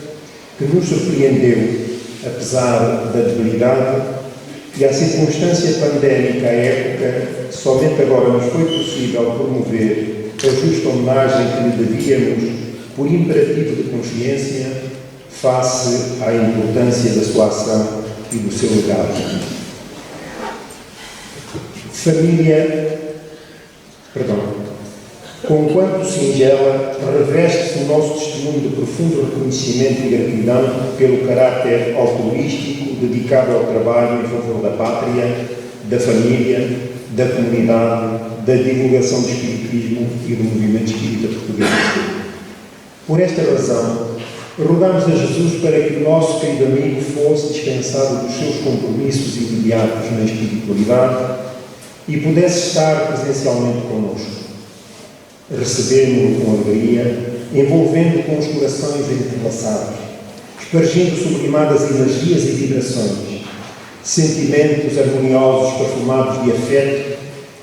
que nos surpreendeu, apesar da debilidade, e à circunstância pandémica à época, somente agora nos foi possível promover a justa homenagem que lhe devíamos por imperativo de consciência, face à importância da sua ação e do seu legado. Conquanto singela, reveste-se o nosso testemunho de profundo reconhecimento e gratidão pelo caráter altruístico dedicado ao trabalho em favor da pátria, da família, da comunidade, da divulgação do espiritismo e do movimento espírita português. Por esta razão, rogamos a Jesus para que o nosso querido amigo fosse dispensado dos seus compromissos imediatos na espiritualidade e pudesse estar presencialmente connosco. Recebemos-o com alegria, envolvendo com os corações entrelaçados, espargindo sublimadas energias e vibrações, sentimentos harmoniosos perfumados de afeto,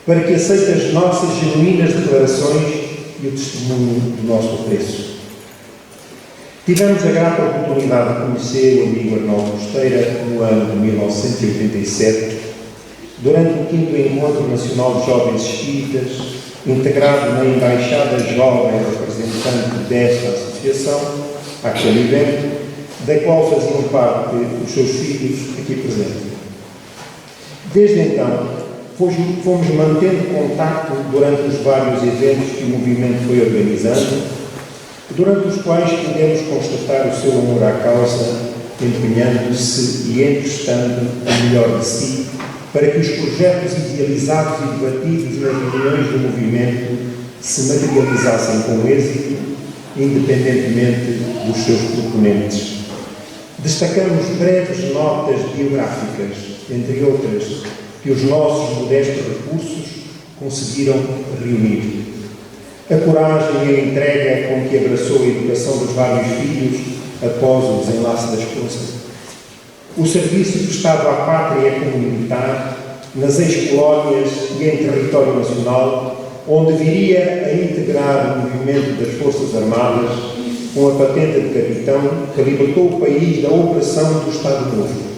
para que aceite as nossas genuínas declarações e o testemunho do nosso apreço. Tivemos a grata oportunidade de conhecer o amigo Arnaldo Costeira no ano de 1987, durante o 5º Encontro Nacional de Jovens Espíritas, integrado na Embaixada Jovem representante desta associação, àquele evento, da qual faziam parte os seus filhos aqui presentes. Desde então, fomos mantendo contacto durante os vários eventos que o movimento foi organizando, durante os quais pudemos constatar o seu amor à causa, empenhando-se e emprestando o melhor de si, para que os projetos idealizados e debatidos nas reuniões do movimento se materializassem com êxito, independentemente dos seus proponentes. Destacamos breves notas biográficas, entre outras, que os nossos modestos recursos conseguiram reunir. A coragem e a entrega com que abraçou a educação dos vários filhos após o desenlace das forças. O serviço prestado à pátria comunitária nas ex-colónias e em território nacional, onde viria a integrar o movimento das Forças Armadas com a patente de capitão que libertou o país da opressão do Estado Novo.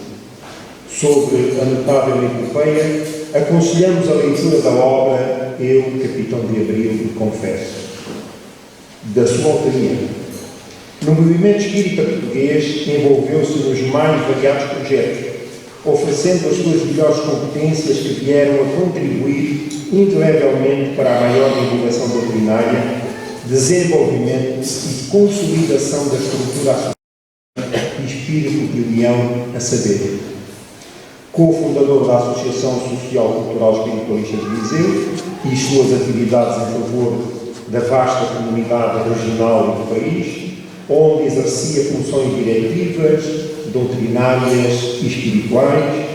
Sobre a notável epopeia, aconselhamos a leitura da obra Eu, Capitão de Abril, e Confesso, da sua autoria. No movimento espírita português, envolveu-se nos mais variados projetos, oferecendo as suas melhores competências que vieram a contribuir indelevelmente para a maior divulgação doutrinária, desenvolvimento e consolidação da estrutura associativa e espírito de união, a saber, cofundador da Associação Social, Cultural e Espiritualista de Viseu e suas atividades em favor da vasta comunidade regional e do país, onde exercia funções diretivas, doutrinárias e espirituais,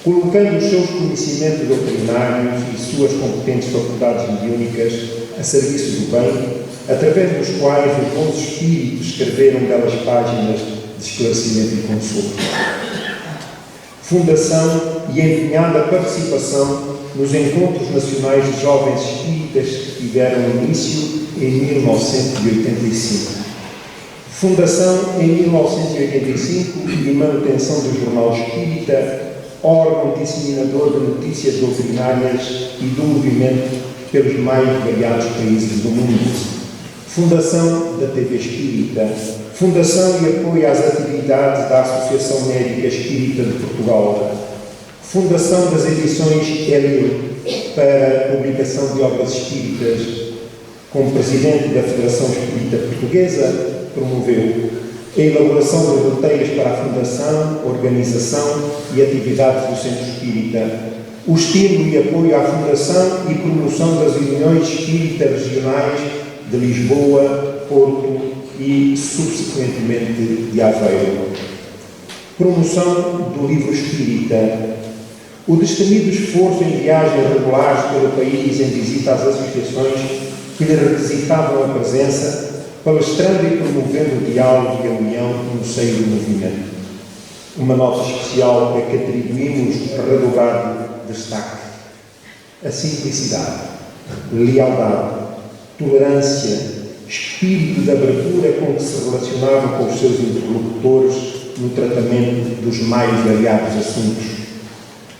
colocando os seus conhecimentos doutrinários e suas competentes faculdades mediúnicas a serviço do bem, através dos quais os bons espíritos escreveram belas páginas de esclarecimento e consolo. Fundação e empenhada participação nos encontros nacionais de jovens espíritas que tiveram início em 1985. Fundação em 1985 e manutenção do Jornal Espírita, órgão disseminador de notícias doutrinárias e do movimento pelos mais variados países do mundo. Fundação da TV Espírita, fundação e apoio às atividades da Associação Médica Espírita de Portugal, fundação das edições Hélio para a publicação de obras espíritas. Como presidente da Federação Espírita Portuguesa, promoveu a elaboração de roteiros para a fundação, organização e atividades do Centro Espírita, o estímulo e apoio à fundação e promoção das uniões espíritas regionais de Lisboa, Porto e, subsequentemente, de Aveiro. Promoção do livro espírita. O destemido esforço em viagens regulares pelo país em visita às associações que lhe requisitavam a presença, palestrando e promovendo o diálogo e a união no seio do movimento. Uma nota especial é que atribuímos redobrado destaque. A simplicidade, lealdade, tolerância, espírito de abertura com que se relacionava com os seus interlocutores no tratamento dos mais variados assuntos.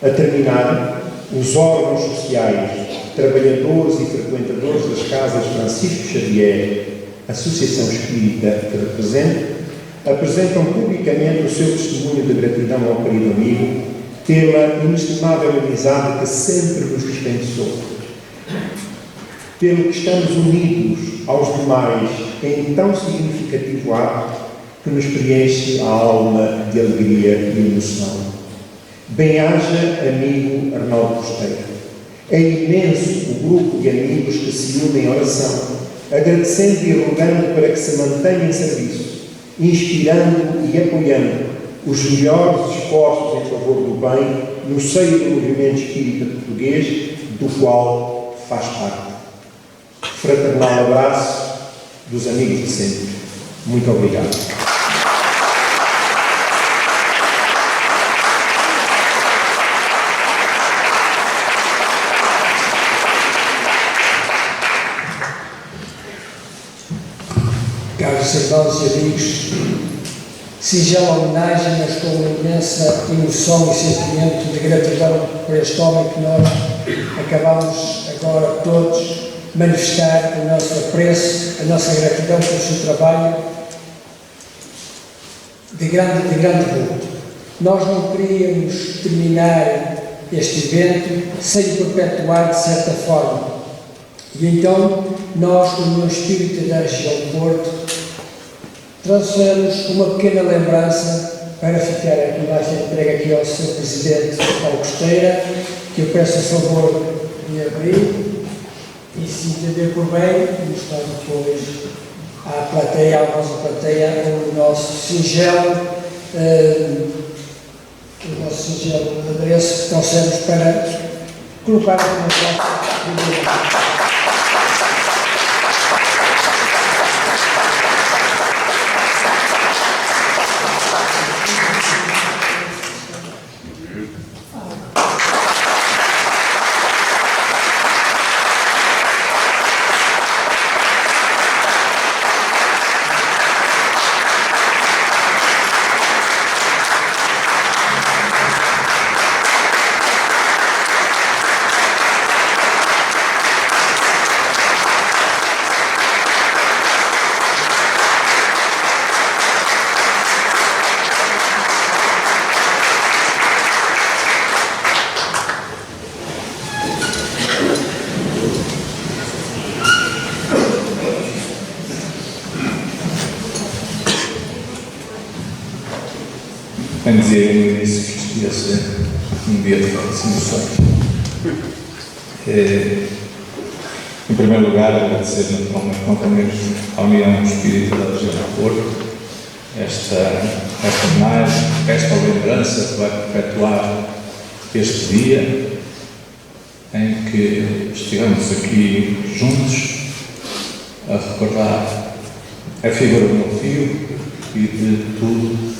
A terminar, os órgãos sociais, trabalhadores e frequentadores das casas Francisco Xavier, Associação Espírita que representa, apresentam publicamente o seu testemunho de gratidão ao querido amigo pela inestimável amizade que sempre nos dispensou, pelo que estamos unidos aos demais em tão significativo ato que nos preenche a alma de alegria e emoção. Bem-haja, amigo Arnaldo Costeiro. É imenso o grupo de amigos que se unem em oração, agradecendo e rogando para que se mantenha em serviço, inspirando e apoiando os melhores esforços em favor do bem no seio do movimento espírita português, do qual faz parte. Fraternal abraço dos amigos de sempre. Muito obrigado. Caros irmãos e amigos, singela homenagem, mas com uma imensa emoção e sentimento de gratidão por este homem que nós acabamos agora todos manifestar o nosso apreço, a nossa gratidão pelo seu trabalho de grande vulto. Nós não queríamos terminar este evento sem o perpetuar de certa forma. E então, nós, como União Espírita da região de Porto, trouxemos uma pequena lembrança para ficar aqui, vai ser entregue aqui ao Sr. Presidente Paulo Costeira, que eu peço a favor de abrir, e se entender por bem, mostrar depois à plateia, à nossa plateia, o nosso singelo adereço que trouxemos para colocar aqui na nossa. Bem, dizia no início que isto ia ser um dia de grandes emoções. Em primeiro lugar, agradecer naturalmente à União Espírita da região do Porto, esta homenagem, esta lembrança que vai perpetuar este dia em que estivemos aqui juntos a recordar a figura do meu filho e de tudo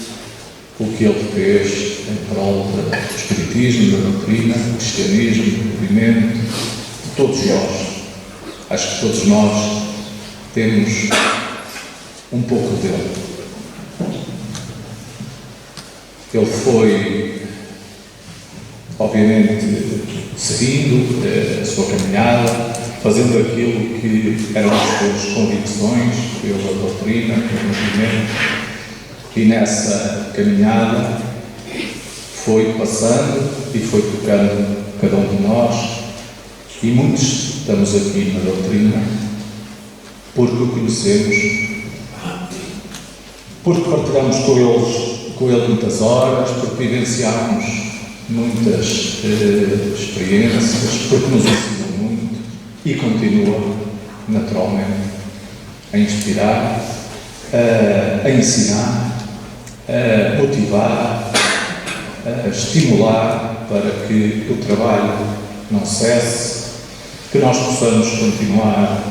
o que ele fez em prol do espiritismo, da doutrina, do cristianismo, do movimento, de todos nós. Acho que todos nós temos um pouco dele. Ele foi, obviamente, seguindo a sua caminhada, fazendo aquilo que eram as suas convicções pela doutrina, pelo movimento, e nessa caminhada foi passando e foi tocando cada um de nós, e muitos estamos aqui na doutrina porque o conhecemos, porque partilhamos com ele muitas horas, porque vivenciámos muitas experiências, porque nos ensinou muito e continua naturalmente a inspirar, a ensinar, a motivar, a estimular para que o trabalho não cesse, que nós possamos continuar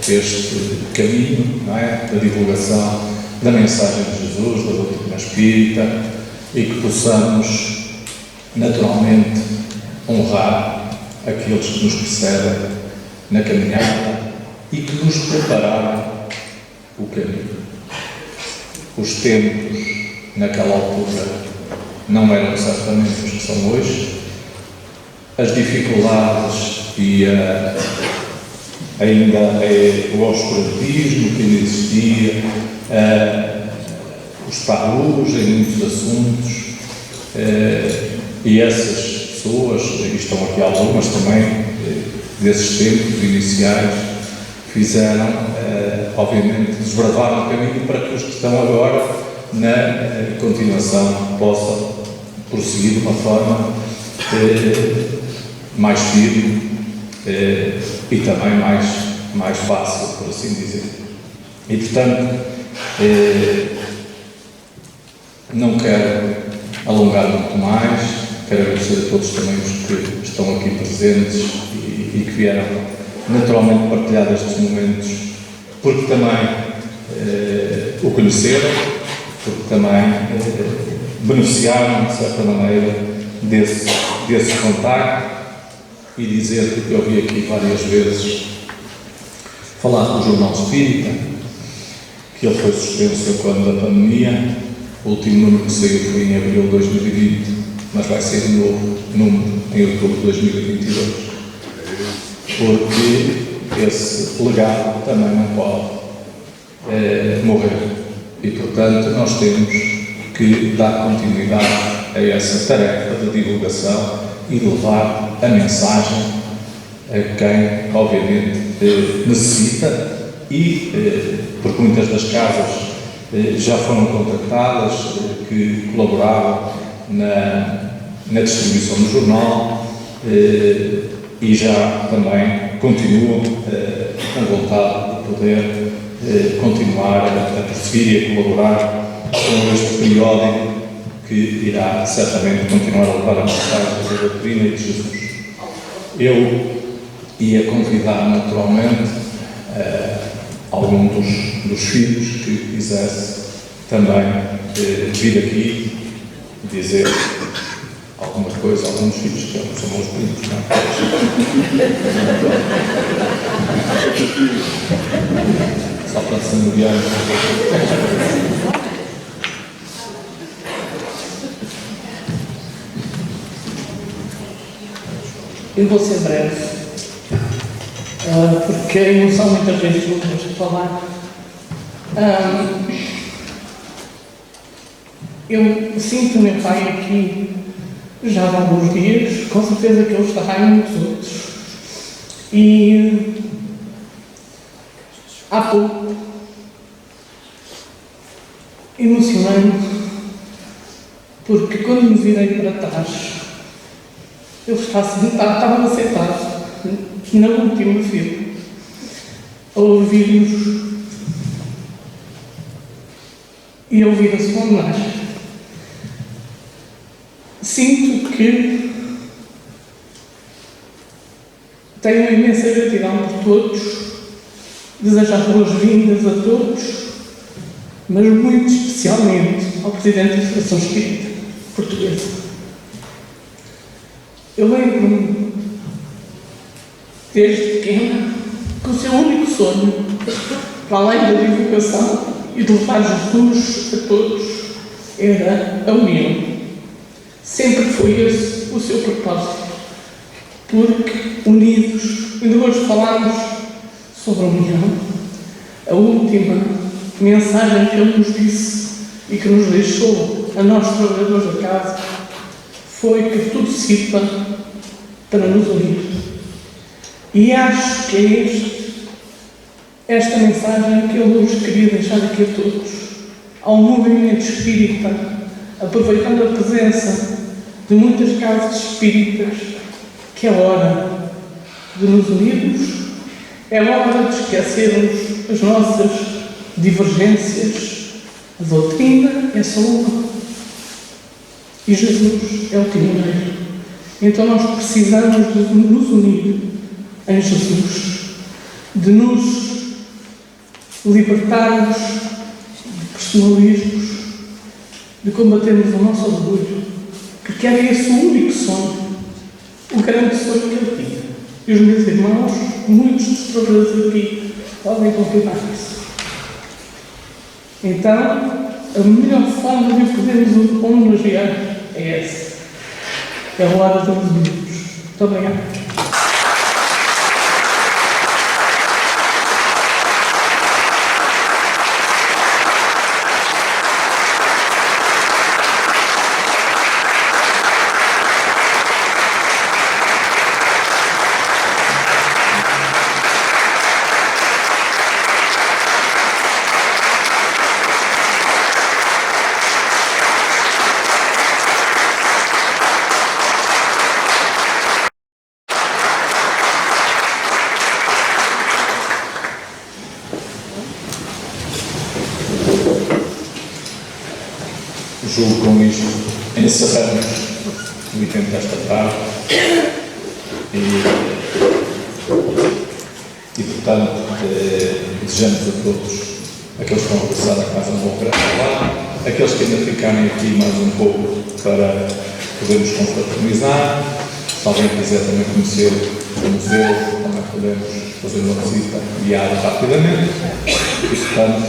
este caminho, não é? Da divulgação da mensagem de Jesus, da doutrina espírita, e que possamos naturalmente honrar aqueles que nos precedem na caminhada e que nos prepararam o caminho. Os tempos naquela altura não eram certamente os que são hoje. As dificuldades e ainda o obscurantismo que ainda existia, os tabus em muitos assuntos, e essas pessoas, e estão aqui algumas também, desses tempos iniciais, fizeram, obviamente, desbravar o caminho para que os que estão agora na continuação possam prosseguir de uma forma mais firme e também mais fácil, por assim dizer. E, portanto, não quero alongar muito mais, quero agradecer a todos também os que estão aqui presentes e que vieram naturalmente partilhar estes momentos, porque também o conheceram, porque também beneficiaram, de certa maneira, desse contacto, e dizer que eu vi aqui várias vezes falar do Jornal Espírita, que ele foi suspenso quando da pandemia. O último número que saiu foi em abril de 2020, mas vai ser um novo número em outubro de 2022, porque esse legado também não pode morrer, e portanto nós temos que dar continuidade a essa tarefa de divulgação e de levar a mensagem a quem obviamente necessita, e porque muitas das casas já foram contactadas, que colaboraram na distribuição do jornal, e já também continuam com vontade de poder continuar a prosseguir e a colaborar com este periódico que irá certamente continuar a levar a mensagem da doutrina e de Jesus. Eu ia convidar naturalmente algum dos filhos que quisesse também vir aqui dizer alguma coisa, alguns filhos que são meus primos, não é? Só para se anuviar. Eu vou ser breve, porque a emoção muitas vezes não deixa de falar. Eu sinto meu pai aqui já há alguns dias, com certeza que ele estará em muitos outros. E há pouco, emocionante, porque quando me virei para trás, ele estava sentado na última fila, a ouvir-nos e ouvir a sua homenagem. Sinto que tenho uma imensa gratidão por todos, desejar boas-vindas a todos, mas muito especialmente ao Presidente da Federação Espírita Portuguesa. Eu lembro-me, desde pequena, que o seu único sonho, para além da divulgação e de levar Jesus a todos, era a união. Sempre foi esse o seu propósito, porque unidos, ainda hoje falámos sobre a união, a última mensagem que ele nos disse e que nos deixou a nós trabalhadores da casa foi que tudo sirva para nos unir. E acho que é esta mensagem que ele nos queria deixar aqui a todos, ao movimento espírita, aproveitando a presença de muitas casas espíritas, que é hora de nos unirmos, é hora de esquecermos as nossas divergências. A doutrina é só uma. E Jesus é o timoneiro. Então nós precisamos de nos unir em Jesus, de nos libertarmos de personalismos, de combatermos o nosso orgulho, porque era esse o único sonho, o grande sonho que ele tinha. E os meus irmãos, muitos dos trabalhadores aqui, podem confirmar isso. Então, a melhor forma de o podermos homenagear é essa. É a hora de nos unirmos. Muito obrigado. Julgo com isto encerramos o evento desta tarde e portanto, desejamos a todos, aqueles que vão regressar a casa, um bom trabalho, aqueles que ainda ficarem aqui mais um pouco para podermos confraternizar. Se alguém quiser também conhecer o museu, também podemos fazer uma visita guiada rapidamente. E portanto,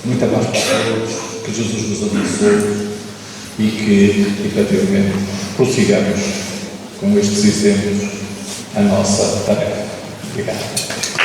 muita paz para todos. Que Jesus nos abençoe e que, efetivamente, prossigamos com estes exemplos a nossa tarefa. Obrigado.